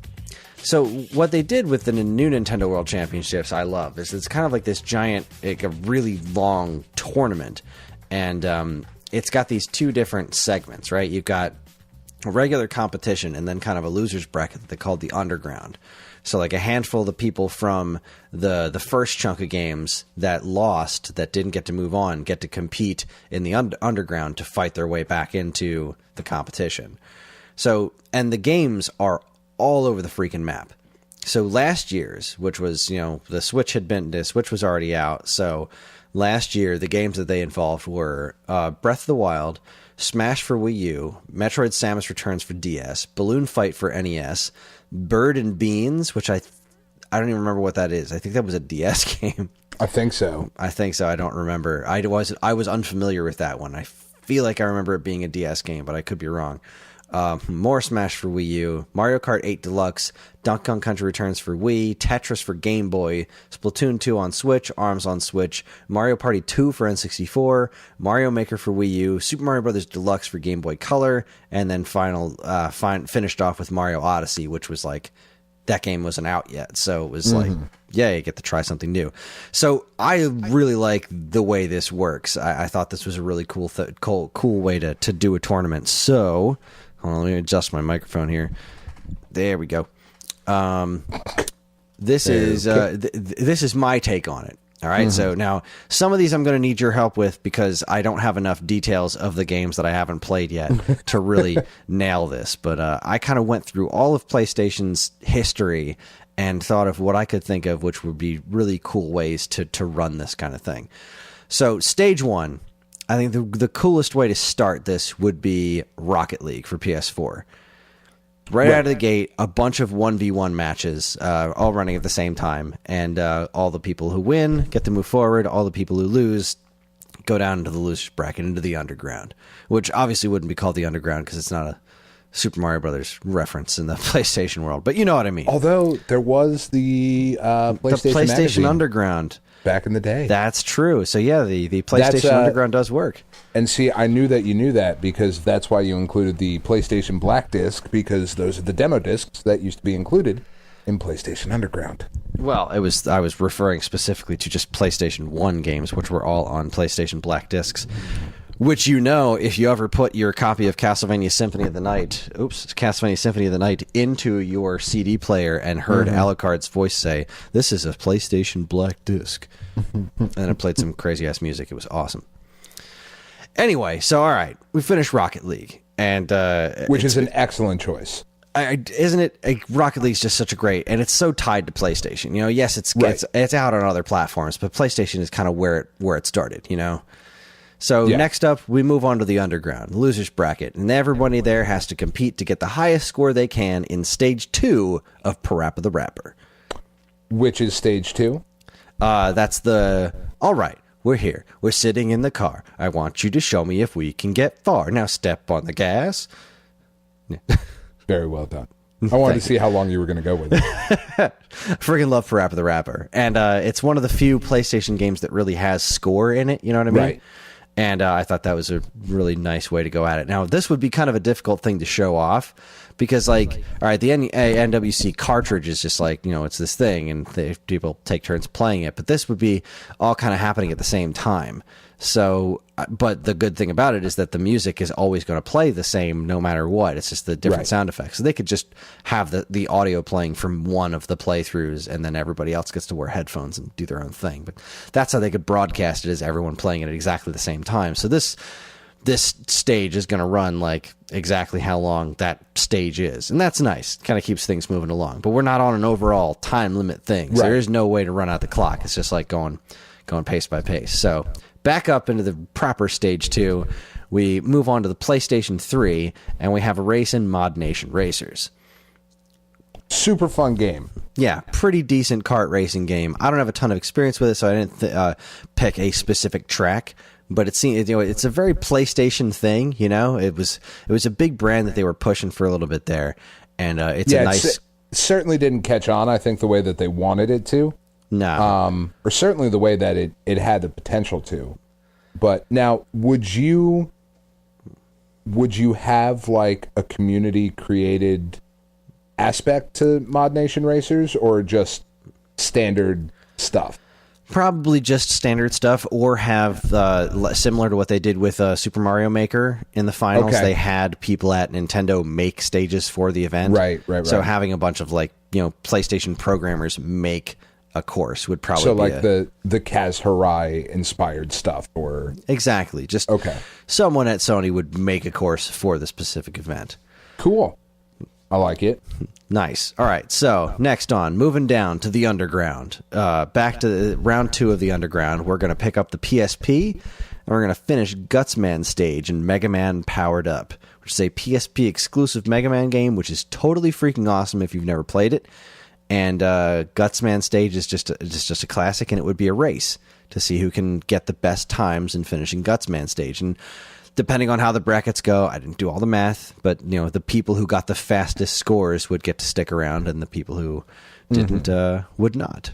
So what they did with the new Nintendo World Championships, I love, is it's kind of like this giant, like a really long tournament, and it's got these two different segments, right? You've got a regular competition and then kind of a loser's bracket that they called the Underground. So like a handful of the people from the first chunk of games that lost, that didn't get to move on, get to compete in the Underground to fight their way back into the competition. So, and the games are all over the freaking map. So last year's, which was, the Switch was already out. So last year, the games that they involved were Breath of the Wild, Smash for Wii U, Metroid Samus Returns for DS, Balloon Fight for NES, Bird and Beans, which I don't even remember what that is. I think that was a DS game. I think so. I don't remember. I was unfamiliar with that one. I feel like I remember it being a DS game, but I could be wrong. More Smash for Wii U, Mario Kart 8 Deluxe, Donkey Kong Country Returns for Wii, Tetris for Game Boy, Splatoon 2 on Switch, ARMS on Switch, Mario Party 2 for N64, Mario Maker for Wii U, Super Mario Bros. Deluxe for Game Boy Color, and then finished off with Mario Odyssey, which was like, that game wasn't out yet, so it was like, yeah, you get to try something new. So I really like the way this works. I thought this was a really cool way to do a tournament. So hold on, let me adjust my microphone here. There we go. This is my take on it. All right. So now some of these I'm going to need your help with because I don't have enough details of the games that I haven't played yet to really nail this. But I kind of went through all of PlayStation's history and thought of what I could think of, which would be really cool ways to run this kind of thing. So stage one, I think the coolest way to start this would be Rocket League for PS4. Right out of the gate, a bunch of 1v1 matches, all running at the same time, and all the people who win get to move forward. All the people who lose go down into the losers bracket, into the Underground, which obviously wouldn't be called the Underground because it's not a Super Mario Brothers reference in the PlayStation world, but you know what I mean. Although there was the PlayStation Underground back in the day. That's true. So yeah, the PlayStation Underground does work. And see, I knew that you knew that because that's why you included the PlayStation Black Disc, because those are the demo discs that used to be included in PlayStation Underground. Well, I was referring specifically to just PlayStation 1 games, which were all on PlayStation Black Discs. Which, if you ever put your copy of Castlevania Symphony of the Night into your CD player and heard Alucard's voice say, "This is a PlayStation Black Disc," and it played some crazy ass music. It was awesome. Anyway, so all right, we finished Rocket League, and which is an excellent choice. Isn't it? Rocket League's just such a great, and it's so tied to PlayStation. Yes, it's out on other platforms, but PlayStation is kind of where it started. So Yeah. next up, we move on to the underground, losers bracket, and everybody there has to compete to get the highest score they can in stage 2 of Parappa the Rapper. Which is stage 2? That's the, all right, we're here. We're sitting in the car. I want you to show me if we can get far. Now step on the gas. Very well done. I wanted to see how long you were going to go with it. Friggin' love Parappa the Rapper. And it's one of the few PlayStation games that really has score in it, you know what I mean? Right. And I thought that was a really nice way to go at it. Now, this would be kind of a difficult thing to show off because, like, all right, the NWC cartridge is just like, it's this thing, and people take turns playing it. But this would be all kind of happening at the same time. So, but the good thing about it is that the music is always going to play the same no matter what. It's just the different sound effects. So they could just have the audio playing from one of the playthroughs, and then everybody else gets to wear headphones and do their own thing. But that's how they could broadcast it, as everyone playing it at exactly the same time. So this stage is going to run like exactly how long that stage is. And that's nice. Kind of keeps things moving along. But we're not on an overall time limit thing. So there is no way to run out the clock. It's just like going pace by pace. So back up into the proper stage 2, we move on to the PlayStation 3, and we have a race in Mod Nation Racers. Super fun game. Yeah, pretty decent kart racing game. I don't have a ton of experience with it, so I didn't pick a specific track. But it seems, it's a very PlayStation thing. It was a big brand that they were pushing for a little bit there, and it's a nice. It certainly didn't catch on. I think the way that they wanted it to. No. Or certainly the way that it had the potential to. But now, would you have like a community created aspect to Mod Nation Racers, or just standard stuff? Probably just standard stuff, or have similar to what they did with Super Mario Maker in the finals. Okay. They had people at Nintendo make stages for the event. Right. So having a bunch of PlayStation programmers make a course would probably be the Kaz Hirai inspired stuff, or exactly just okay. Someone at Sony would make a course for the specific event. Cool. I like it. Nice. All right. So next on, moving down to the underground. Back to round 2 of the underground. We're going to pick up the PSP, and we're going to finish Gutsman stage in Mega Man Powered Up, which is a PSP exclusive Mega Man game, which is totally freaking awesome if you've never played it. And Gutsman stage is just a classic, and it would be a race to see who can get the best times in finishing Gutsman stage. And depending on how the brackets go, I didn't do all the math, but the people who got the fastest scores would get to stick around, and the people who didn't would not.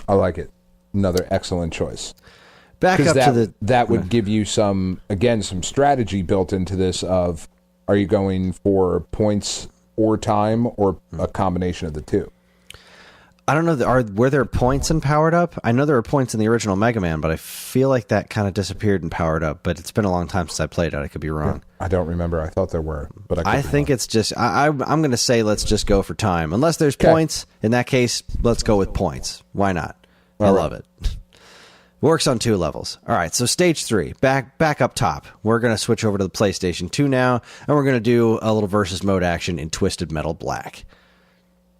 I like it. Another excellent choice. Back up to that would give you some strategy built into this. Of, are you going for points or time, or a combination of the two? I don't know. Were there points in Powered Up? I know there were points in the original Mega Man, but I feel like that kind of disappeared in Powered Up. But it's been a long time since I played it. I could be wrong. I don't remember. I thought there were, but I think it's just. I'm going to say let's just go for time. Unless there's points, in that case, let's go with points. Why not? I love it. Works on 2 levels. All right, so stage 3, back up top. We're going to switch over to the PlayStation 2 now, and we're going to do a little versus mode action in Twisted Metal Black.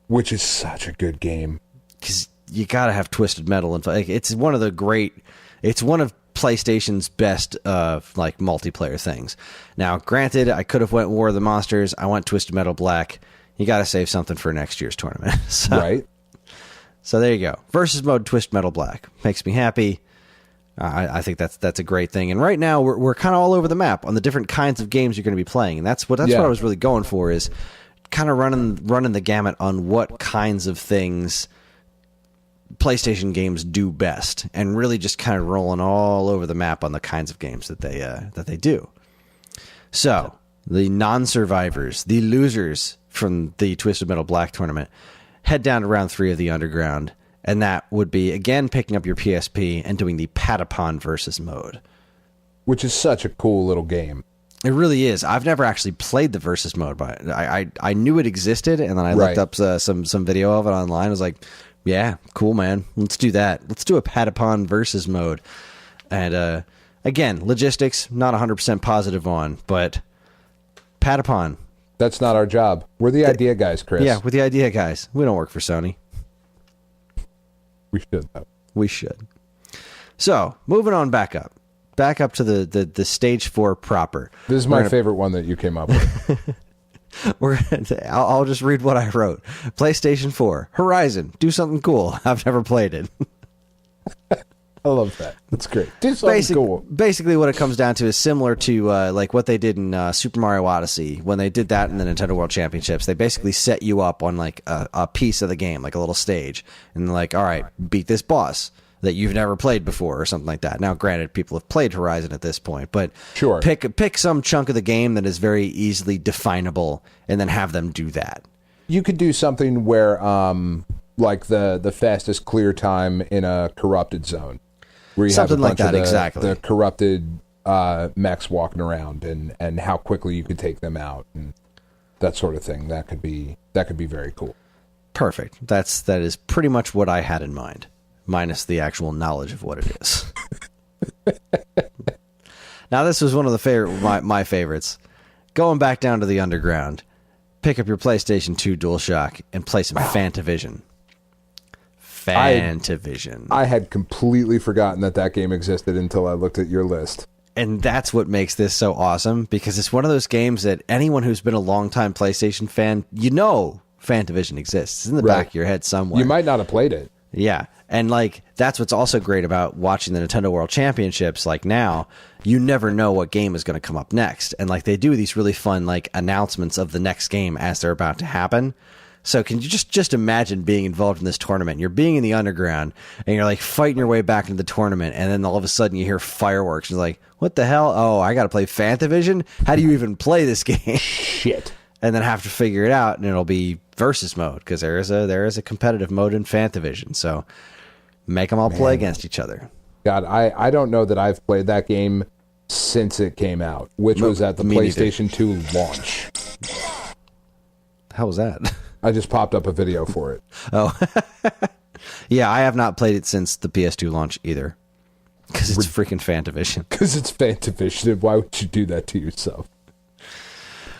Which is such a good game. Because you got to have Twisted Metal. It's one of PlayStation's best multiplayer things. Now, granted, I could have went War of the Monsters. I went Twisted Metal Black. You got to save something for next year's tournament. Right. So there you go. Versus mode Twisted Metal Black. Makes me happy. I think that's a great thing. And right now, we're kind of all over the map on the different kinds of games you're going to be playing. And that's what I was really going for, is kind of running the gamut on what kinds of things PlayStation games do best, and really just kind of rolling all over the map on the kinds of games that they do. So the non-survivors, the losers from the Twisted Metal Black tournament, head down to round 3 of the underground, and that would be again picking up your PSP and doing the Patapon versus mode, which is such a cool little game. It really is. I've never actually played the versus mode, but I knew it existed, and then I looked up some video of it online. I was like, yeah, cool, man. Let's do that. Let's do a Patapon versus mode. And again, logistics, not 100% positive on, but Patapon. That's not our job. We're the idea guys, Chris. Yeah, we're the idea guys. We don't work for Sony. We should, though. We should. So, moving on back up. back up to the stage 4 proper. This is my favorite one that you came up with. I'll just read what I wrote. PlayStation 4, Horizon, do something cool. I've never played it. I love that. That's great. Do something cool. Basically, what it comes down to is similar to like what they did in Super Mario Odyssey when they did that in the Nintendo World Championships. They basically set you up on like a piece of the game, like a little stage, and like, all right, beat this boss that you've never played before or something like that. Now, granted, people have played Horizon at this point, but sure, pick some chunk of the game that is very easily definable, and then have them do that. You could do something where, like the fastest clear time in a corrupted zone. Where you Something have a like bunch that, of the, exactly. The corrupted mechs walking around and how quickly you could take them out and that sort of thing. That could be very cool. Perfect. That is pretty much what I had in mind, minus the actual knowledge of what it is. Now, this was one of the my favorites. Going back down to the underground, pick up your PlayStation 2 DualShock and play some Fantavision. Fantavision. I had completely forgotten that game existed until I looked at your list. And that's what makes this so awesome, because it's one of those games that anyone who's been a longtime PlayStation fan, Fantavision exists. It's in the back of your head somewhere. You might not have played it. Yeah. And like, that's what's also great about watching the Nintendo World Championships. Like now, you never know what game is going to come up next. And like, they do these really fun, like, announcements of the next game as they're about to happen. So can you just imagine being involved in this tournament? You're being in the underground and you're like fighting your way back into the tournament, and then all of a sudden you hear fireworks. And you're like, what the hell? Oh, I got to play Fantavision? How do you even play this game? Shit. And then have to figure it out, and it'll be versus mode, because there is a competitive mode in Fantavision. So make them all play against each other. God, I don't know that I've played that game since it came out, which was at the PlayStation 2 launch. How was that? I just popped up a video for it. Oh. Yeah, I have not played it since the PS2 launch either. Because it's freaking Fantavision. Because it's Fantavision. Why would you do that to yourself?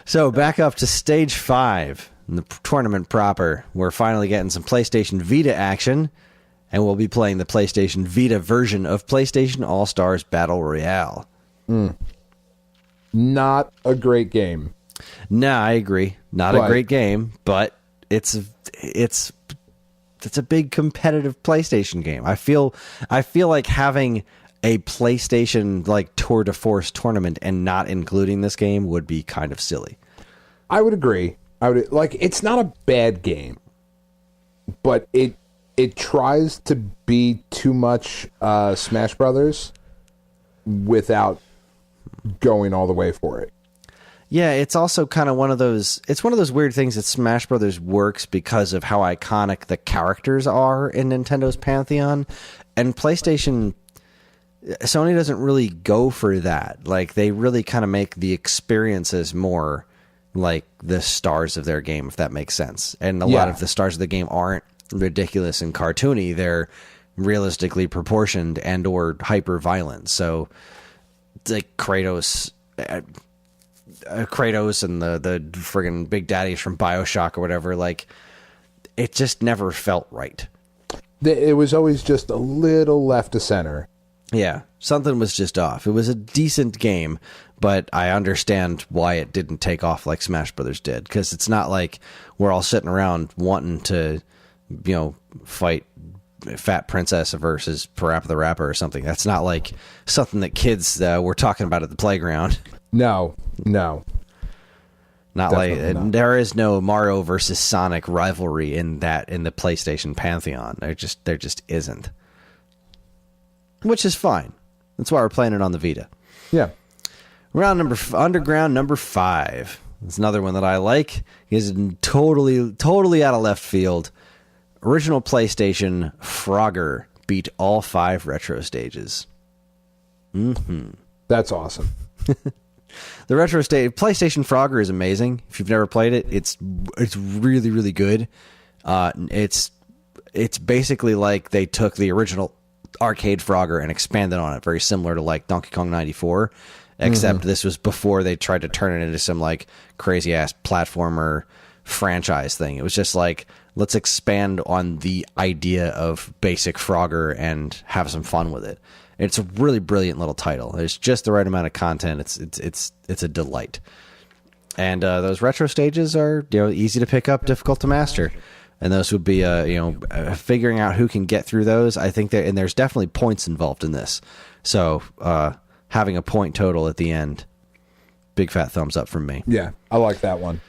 So back up to stage 5 in the tournament proper. We're finally getting some PlayStation Vita action, and we'll be playing the PlayStation Vita version of PlayStation All-Stars Battle Royale. Not a great game. No, I agree. Not a great game, but it's a big competitive PlayStation game. I feel like having a PlayStation like Tour de Force tournament and not including this game would be kind of silly. I would agree. It's not a bad game, but it tries to be too much Smash Brothers without going all the way for it. Yeah, it's also kind of one of those weird things that Smash Brothers works because of how iconic the characters are in Nintendo's pantheon, and PlayStation, Sony doesn't really go for that. Like, they really kind of make the experiences more like the stars of their game, if that makes sense. And a lot of the stars of the game aren't ridiculous and cartoony. They're realistically proportioned and or hyper violent. So like Kratos and the friggin' Big Daddies from BioShock or whatever, like, it just never felt right. It was always just a little left to center. Yeah, something was just off. It was a decent game, but I understand why it didn't take off like Smash Brothers did, because it's not like we're all sitting around wanting to, fight Fat Princess versus Parappa the Rapper or something. That's not like something that kids were talking about at the playground. No. Not like there is no Mario versus Sonic rivalry in the PlayStation pantheon. There just isn't. Which is fine. That's why we're playing it on the Vita. Yeah. Underground number 5. It's another one that I like. Is totally out of left field. Original PlayStation Frogger beat all 5 retro stages. That's awesome. The retro stage PlayStation Frogger is amazing. If you've never played it, it's really, really good. It's basically like they took the original arcade Frogger and expanded on it, very similar to like Donkey Kong 94, except this was before they tried to turn it into some like crazy ass platformer franchise thing. It was just like, let's expand on the idea of basic Frogger and have some fun with it. It's a really brilliant little title. There's just the right amount of content. It's a delight. And those retro stages are easy to pick up, difficult to master. And those would be figuring out who can get through those. I think and there's definitely points involved in this. So having a point total at the end, big fat thumbs up from me. Yeah, I like that one.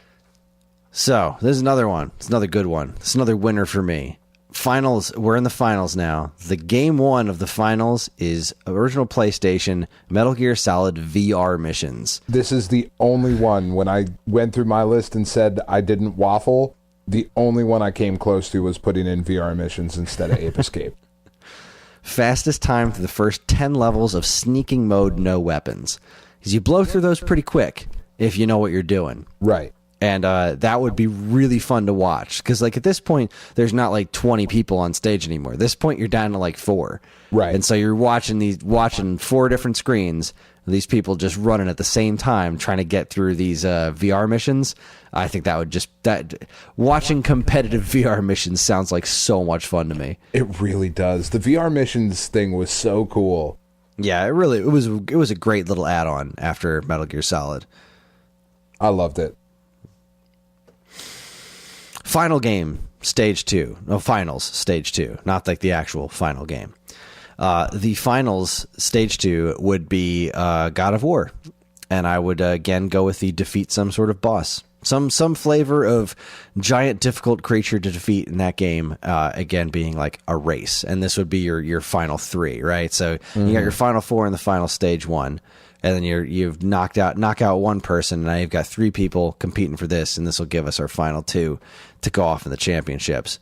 So this is another one. It's another good one. It's another winner for me. Finals. We're in the finals now. The game one of the finals is original PlayStation Metal Gear Solid VR missions. This is the only one. When I went through my list and said I didn't waffle, the only one I came close to was putting in VR missions instead of Ape Escape. Fastest time through the first 10 levels of sneaking mode, no weapons. Because you blow through those pretty quick if you know what you're doing. Right. And that would be really fun to watch. Because at this point, there's not 20 people on stage anymore. At this point, you're down to 4. Right. And so you're watching 4 different screens. These people just running at the same time, trying to get through these VR missions. I think watching competitive VR missions sounds like so much fun to me. It really does. The VR missions thing was so cool. Yeah, it was a great little add-on after Metal Gear Solid. I loved it. Final game, stage 2. No, finals, stage 2. Not the actual final game. The finals, stage 2, would be God of War. And I would, again, go with the defeat some sort of boss. Some flavor of giant, difficult creature to defeat in that game, again, being a race. And this would be your final 3, right? So you got your final 4 in the final stage 1. And then you've knock out one person, and now you've got 3 people competing for this, and this will give us our final 2 to go off in the championships.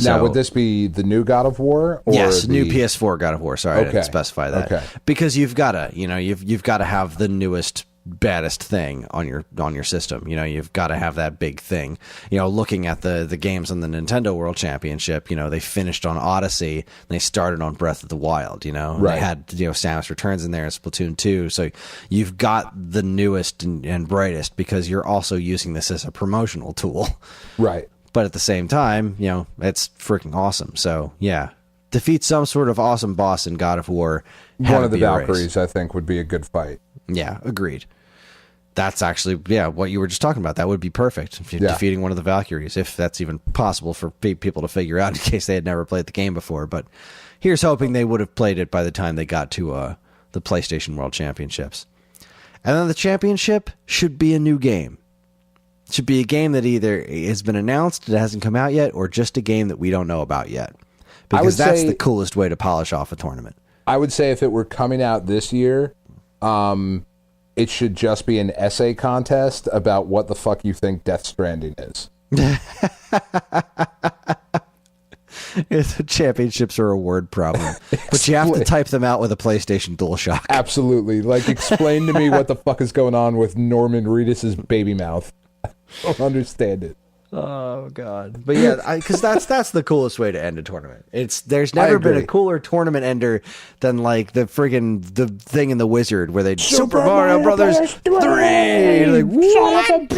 Now, would this be the new God of War? Or yes, new PS4 God of War. Sorry, I didn't specify that. Okay. Because you've got to have the newest, baddest thing on your system. You've got to have that big thing. Looking at the games on the Nintendo World Championship, they finished on Odyssey, and they started on Breath of the Wild. Right. They had Samus Returns in there and Splatoon 2. So you've got the newest and brightest because you're also using this as a promotional tool. Right. But at the same time, it's freaking awesome. So, yeah. Defeat some sort of awesome boss in God of War. One of the Valkyries, I think, would be a good fight. Yeah, agreed. That's actually, what you were just talking about. That would be perfect. If you're defeating one of the Valkyries, if that's even possible for people to figure out in case they had never played the game before. But here's hoping they would have played it by the time they got to the PlayStation World Championships. And then the championship should be a new game. It should be a game that either has been announced, it hasn't come out yet, or just a game that we don't know about yet. Because that's the coolest way to polish off a tournament. I would say if it were coming out this year, it should just be an essay contest about what the fuck you think Death Stranding is. The championships are a word problem. But you have to type them out with a PlayStation DualShock. Absolutely. Explain to me what the fuck is going on with Norman Reedus's baby mouth. I don't understand it. Oh God! But yeah, because that's the coolest way to end a tournament. There's never been a cooler tournament ender than the thing in the Wizard where they Super Mario Brothers 3. What?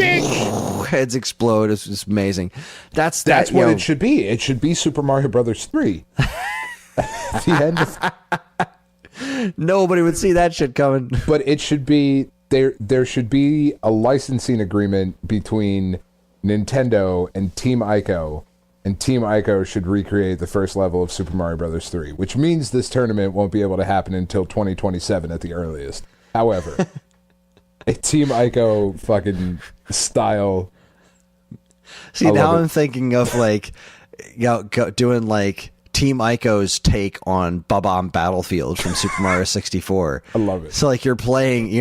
Heads explode. It's just amazing. That's what it should be. It should be Super Mario Brothers 3. At the end. Nobody would see that shit coming. But it should be there should be a licensing agreement between Nintendo and Team Ico, and Team Ico should recreate the first level of Super Mario Bros. 3, which means this tournament won't be able to happen until 2027 at the earliest. However, a Team Ico fucking style. See, now I'm thinking of doing Team Ico's take on Bob-omb Battlefield from Super Mario 64. I love it. So you're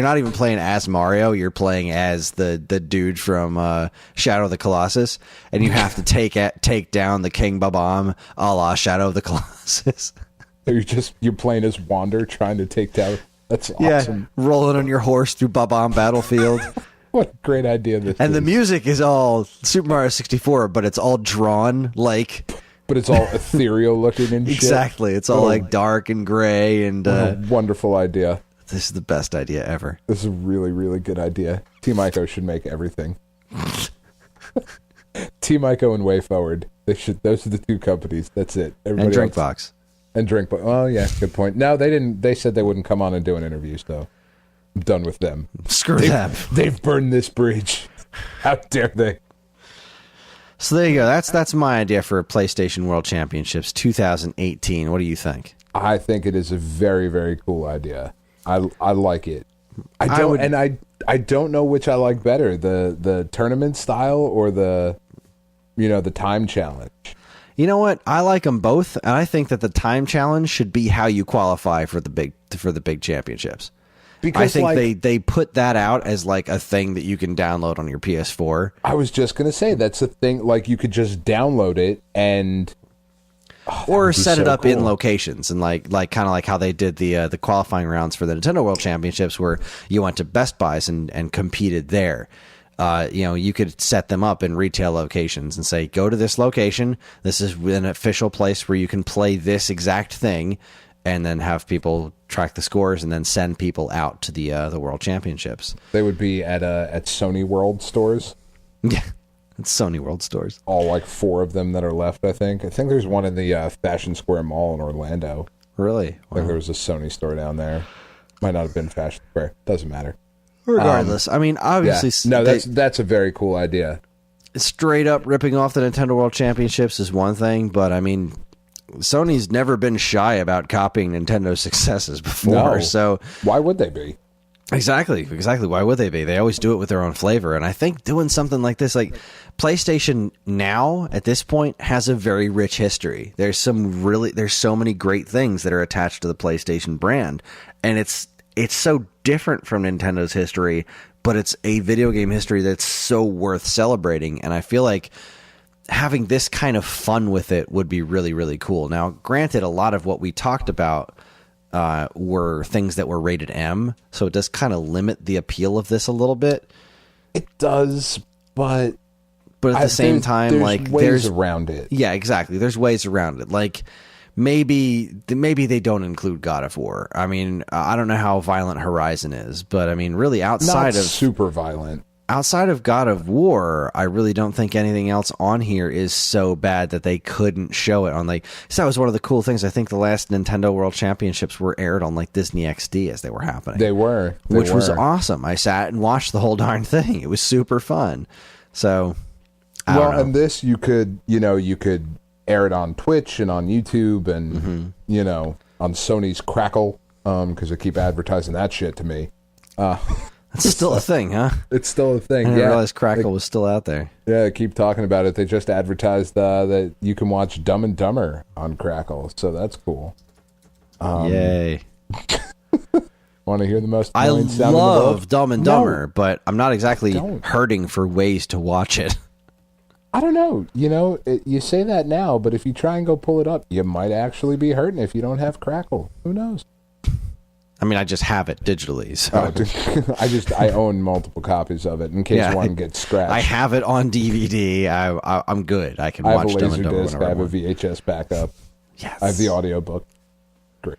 not even playing as Mario, you're playing as the dude from Shadow of the Colossus, and you have to take down the King Bob-omb a la Shadow of the Colossus. You're playing as Wander trying to take down. That's awesome. Yeah, rolling on your horse through Bob-omb Battlefield. What a great idea this is. And the music is all Super Mario 64, but it's all drawn But it's all ethereal looking and shit. Exactly. It's all dark and gray and what a wonderful idea. This is the best idea ever. This is a really, really good idea. Team Ico should make everything. Team Ico and Way Forward. Those are the two companies. That's it. Everybody and Drinkbox. And drink. Oh, yeah, good point. No, they didn't. They said they wouldn't come on and do an interview, so I'm done with them. Screw them. They've burned this bridge. How dare they? So there you go. That's my idea for PlayStation World Championships 2018. What do you think? I think it is a very, very cool idea. I like it. I don't know which I like better, the tournament style or the time challenge. You know what? I like them both, and I think that the time challenge should be how you qualify for the big championships. Because I think they put that out as like a thing that you can download on your PS4. I was just gonna say that's a thing. Like you could just download it and or set it up in locations, and like kind of like how they did the qualifying rounds for the Nintendo World Championships, where you went to Best Buys and competed there. You could set them up in retail locations and say, go to this location. This is an official place where you can play this exact thing, and then have people track the scores and then send people out to the World Championships. They would be at Sony World stores. Yeah, it's Sony World stores. All like 4 of them that are left, I think. I think there's one in the Fashion Square Mall in Orlando. Really? I think there was a Sony store down there. Might not have been Fashion Square. Doesn't matter. Regardless, I mean, obviously... Yeah. No, that's a very cool idea. Straight up ripping off the Nintendo World Championships is one thing, but I mean, Sony's never been shy about copying Nintendo's successes before, no. So... Why would they be? Exactly. Why would they be? They always do it with their own flavor, and I think doing something like this, like PlayStation now, at this point, has a very rich history. There's so many great things that are attached to the PlayStation brand, and it's so different from Nintendo's history, but it's a video game history that's so worth celebrating. And I feel like having this kind of fun with it would be really, really cool. Now, granted, a lot of what we talked about were things that were rated M, so it does kind of limit the appeal of this a little bit. It does, but at the same time, like ways around it. Yeah, exactly. There's ways around it. Like, maybe they don't include God of War. I mean, I don't know how violent Horizon is, but I mean, really outside of super violent. Outside of God of War, I really don't think anything else on here is so bad that they couldn't show it on like. So that was one of the cool things. I think the last Nintendo World Championships were aired on like Disney XD as they were happening. They were, which was awesome. I sat and watched the whole darn thing. It was super fun. So, I don't know. And this you could air it on Twitch and on YouTube and on Sony's Crackle because they keep advertising that shit to me. It's still a thing, huh? It's still a thing. I didn't realize Crackle was still out there. Yeah, they keep talking about it. They just advertised that you can watch Dumb and Dumber on Crackle, so that's cool. Yay! Want to hear the most? I sound in the love world? Dumb and Dumber, but I'm not exactly hurting for ways to watch it. I don't know. You say that now, but if you try and go pull it up, you might actually be hurting if you don't have Crackle. Who knows? I mean, I just have it digitally. So. I own multiple copies of it in case one gets scratched. I have it on DVD. I'm good. I can watch Dumb and Dumber. I have a VHS backup. Yes. I have the audiobook. Great.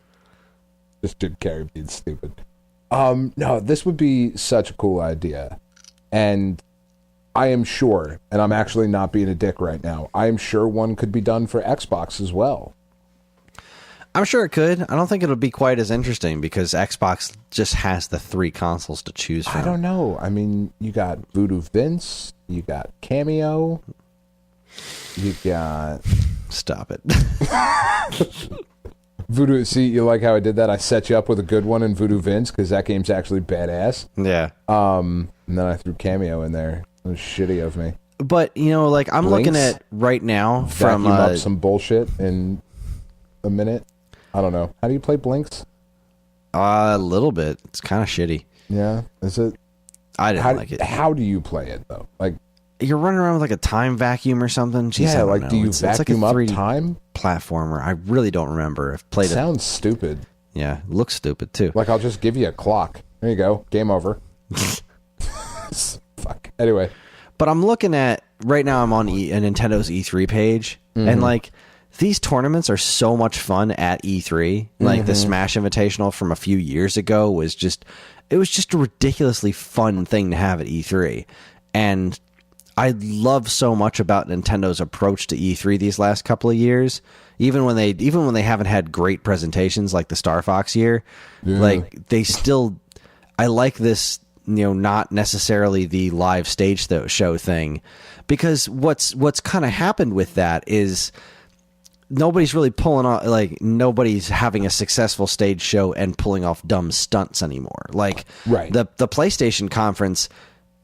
Just Jim Carrey being stupid. No, this would be such a cool idea. And I am sure, and I'm actually not being a dick right now, I am sure one could be done for Xbox as well. I'm sure it could. I don't think it'll be quite as interesting because Xbox just has the 3 consoles to choose from. I don't know. I mean, you got Voodoo Vince, you got Cameo, you got... Stop it. Voodoo, see, you like how I did that? I set you up with a good one in Voodoo Vince because that game's actually badass. Yeah. And then I threw Cameo in there. It was shitty of me. But, I'm looking at right now from... Vacuum up some bullshit in a minute. I don't know. How do you play Blinks? A little bit. It's kind of shitty. Yeah. Is it? I didn't like it. How do you play it, though? Like, you're running around with like a time vacuum or something? Jeez, yeah, I don't know. Do you it's vacuum like a up time? Platformer. I really don't remember. I've played it. Sounds stupid. Yeah, it looks stupid, too. Like, I'll just give you a clock. There you go. Game over. Fuck. Anyway. But I'm looking at, right now I'm on Nintendo's E3 page, and like, these tournaments are so much fun at E3. Like the Smash Invitational from a few years ago was just a ridiculously fun thing to have at E3. And I love so much about Nintendo's approach to E3 these last couple of years. Even when they haven't had great presentations like the Star Fox year, like they still, I like this, not necessarily the live stage show thing, because what's kind of happened with that is nobody's really pulling off, like nobody's having a successful stage show and pulling off dumb stunts anymore. Like the PlayStation conference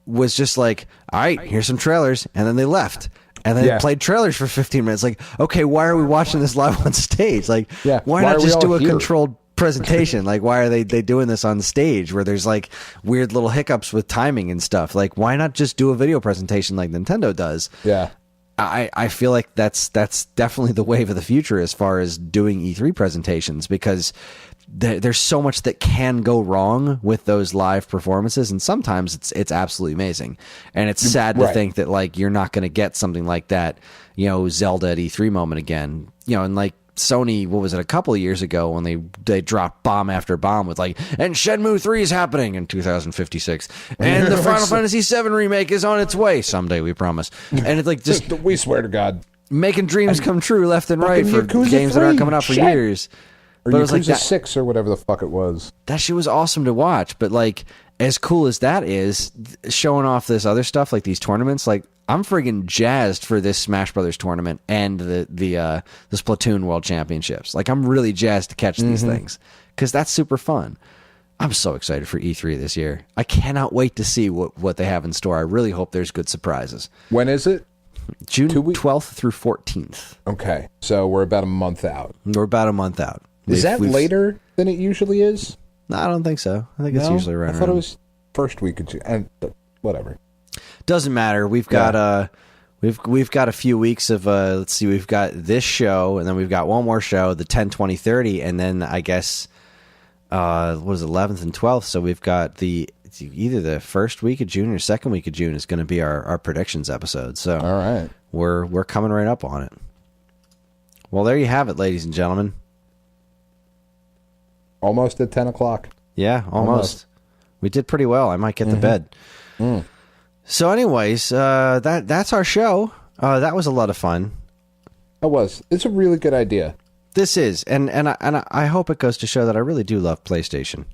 was just like, all right, here's some trailers, and then they left. And then played trailers for 15 minutes. Like, okay, why are we watching this live on stage? Like, why not just do a controlled presentation? Like, why are they doing this on stage where there's like weird little hiccups with timing and stuff? Like, why not just do a video presentation like Nintendo does? Yeah. I feel like that's definitely the wave of the future as far as doing E3 presentations, because there's so much that can go wrong with those live performances, and sometimes it's absolutely amazing. And it's sad to think that like you're not going to get something like that, Zelda at E3 moment again. And like Sony, what was it, a couple of years ago when they dropped bomb after bomb with like, and Shenmue 3 is happening in 2056, and the Final Fantasy 7 remake is on its way someday, we promise. And it's like just we swear to God, making dreams come true left and right for Yakuza games 3, that aren't coming out for years. Or but it was like Yakuza 6 or whatever the fuck it was. That shit was awesome to watch. But like, as cool as that is, showing off this other stuff like these tournaments, like I'm friggin' jazzed for this Smash Brothers tournament and the Splatoon World Championships. Like I'm really jazzed to catch these things because that's super fun. I'm so excited for E3 this year. I cannot wait to see what they have in store. I really hope there's good surprises. When is it? June 12th through 14th. Okay, so we're about a month out. We're about a month out. Is that later than it usually is? No, I don't think so. I think it's usually right around. I thought it was first week of June. And whatever. Doesn't matter. We've got we've got a few weeks of let's see. We've got this show, and then we've got one more show, the 10, 20, 30, and then I guess what is it, 11th and 12th. So we've got either the first week of June or second week of June is going to be our predictions episode. So all right, we're coming right up on it. Well, there you have it, ladies and gentlemen. Almost at 10 o'clock. Yeah, almost. We did pretty well. I might get to bed. So anyways, that's our show. That was a lot of fun. It was. It's a really good idea. This is. And I hope it goes to show that I really do love PlayStation.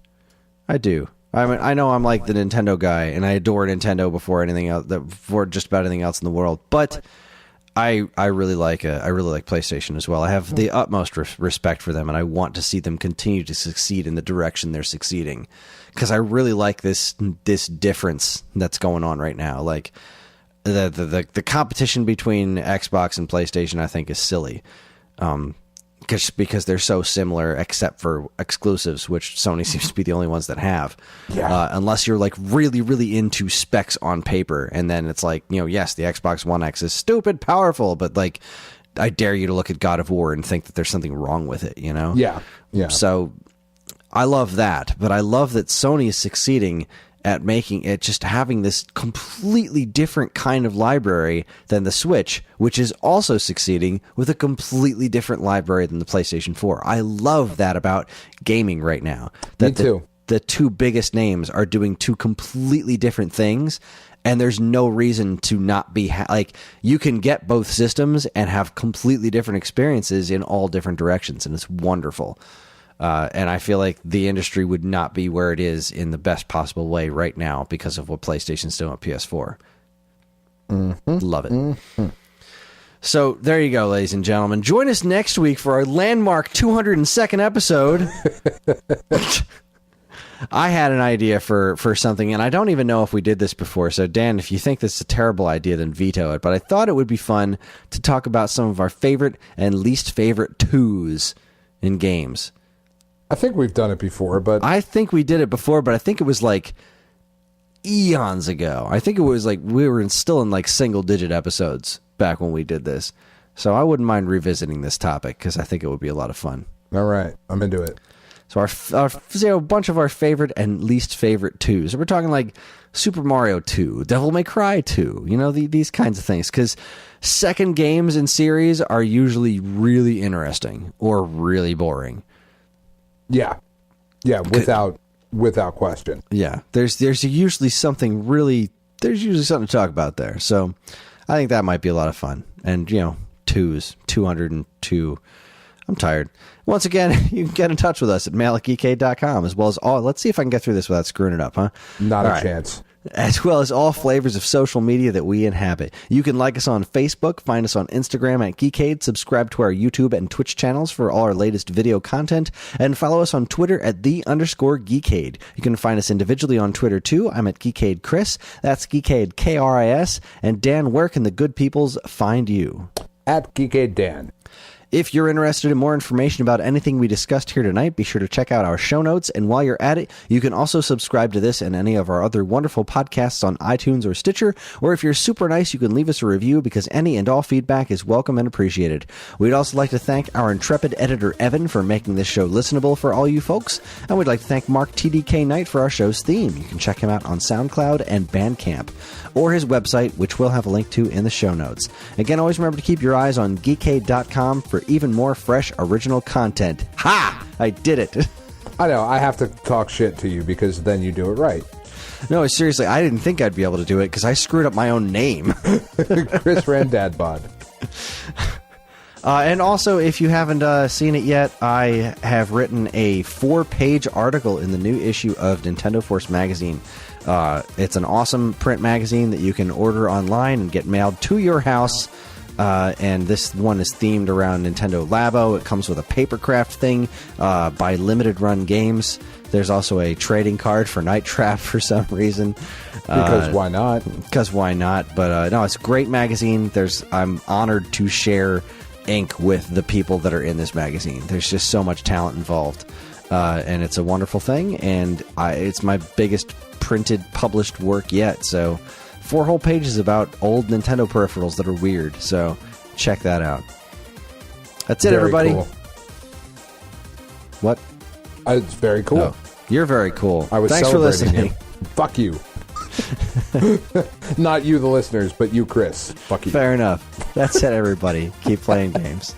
I do. I mean, I know I'm like the Nintendo guy, and I adore Nintendo before anything else, before just about anything else in the world. But I really like PlayStation as well. I have the utmost respect for them, and I want to see them continue to succeed in the direction they're succeeding, because I really like this difference that's going on right now. Like the competition between Xbox and PlayStation, I think, is silly. Because they're so similar, except for exclusives, which Sony seems to be the only ones that have. Yeah. Unless you're like really, really into specs on paper, and then it's like, yes, the Xbox One X is stupid powerful, but like, I dare you to look at God of War and think that there's something wrong with it, Yeah. Yeah. So I love that, but I love that Sony is succeeding at making it, just having this completely different kind of library than the Switch, which is also succeeding with a completely different library than the PlayStation 4. I love that about gaming right now. That Me too. The two biggest names are doing two completely different things, and there's no reason to not be like, you can get both systems and have completely different experiences in all different directions, and it's wonderful. And I feel like the industry would not be where it is in the best possible way right now because of what PlayStation's doing with PS4. Love it. So there you go, ladies and gentlemen. Join us next week for our landmark 202nd episode. I had an idea for something, and I don't even know if we did this before. So, Dan, if you think this is a terrible idea, then veto it. But I thought it would be fun to talk about some of our favorite and least favorite twos in games. I think we've done it before, but I think we did it before, but I think it was like eons ago. I think it was like we were still in like single-digit episodes back when we did this. So I wouldn't mind revisiting this topic because I think it would be a lot of fun. All right, I'm into it. So a bunch of our favorite and least favorite twos. So we're talking like Super Mario 2, Devil May Cry 2, these kinds of things. Because second games in series are usually really interesting or really boring. Yeah, without question. Yeah, there's usually something really there's usually something to talk about there. So I think that might be a lot of fun. And, 202. I'm tired. Once again, you can get in touch with us at mail@geekade.com, as well as let's see if I can get through this without screwing it up, huh? Not a chance. As well as all flavors of social media that we inhabit. You can like us on Facebook, find us on Instagram at Geekade, subscribe to our YouTube and Twitch channels for all our latest video content, and follow us on Twitter at _Geekade. You can find us individually on Twitter too. I'm at Geekade Kris. That's Geekade Kris. And Dan, where can the good peoples find you? At Geekade Dan. If you're interested in more information about anything we discussed here tonight, be sure to check out our show notes. And while you're at it, you can also subscribe to this and any of our other wonderful podcasts on iTunes or Stitcher. Or if you're super nice, you can leave us a review, because any and all feedback is welcome and appreciated. We'd also like to thank our intrepid editor, Evan, for making this show listenable for all you folks. And we'd like to thank Mark TDK Knight for our show's theme. You can check him out on SoundCloud and Bandcamp, or his website, which we'll have a link to in the show notes. Again, always remember to keep your eyes on geekade.com for even more fresh, original content. Ha! I did it. I know, I have to talk shit to you because then you do it right. No, seriously, I didn't think I'd be able to do it because I screwed up my own name. Kris Randadbod. And also, if you haven't seen it yet, I have written a 4-page article in the new issue of Nintendo Force magazine. It's an awesome print magazine that you can order online and get mailed to your house. And this one is themed around Nintendo Labo. It comes with a papercraft thing by Limited Run Games. There's also a trading card for Night Trap for some reason. Because why not? Because why not? But no, it's a great magazine. I'm honored to share ink with the people that are in this magazine. There's just so much talent involved. And it's a wonderful thing. And it's my biggest printed, published work yet. So 4 whole pages about old Nintendo peripherals that are weird. So check that out. That's it, Very everybody. Cool. What? It's very cool. Oh, you're very cool. Thanks for celebrating listening. you. Fuck you. Not you, the listeners, but you, Kris. Fuck you. Fair enough. That's it, everybody. Keep playing games.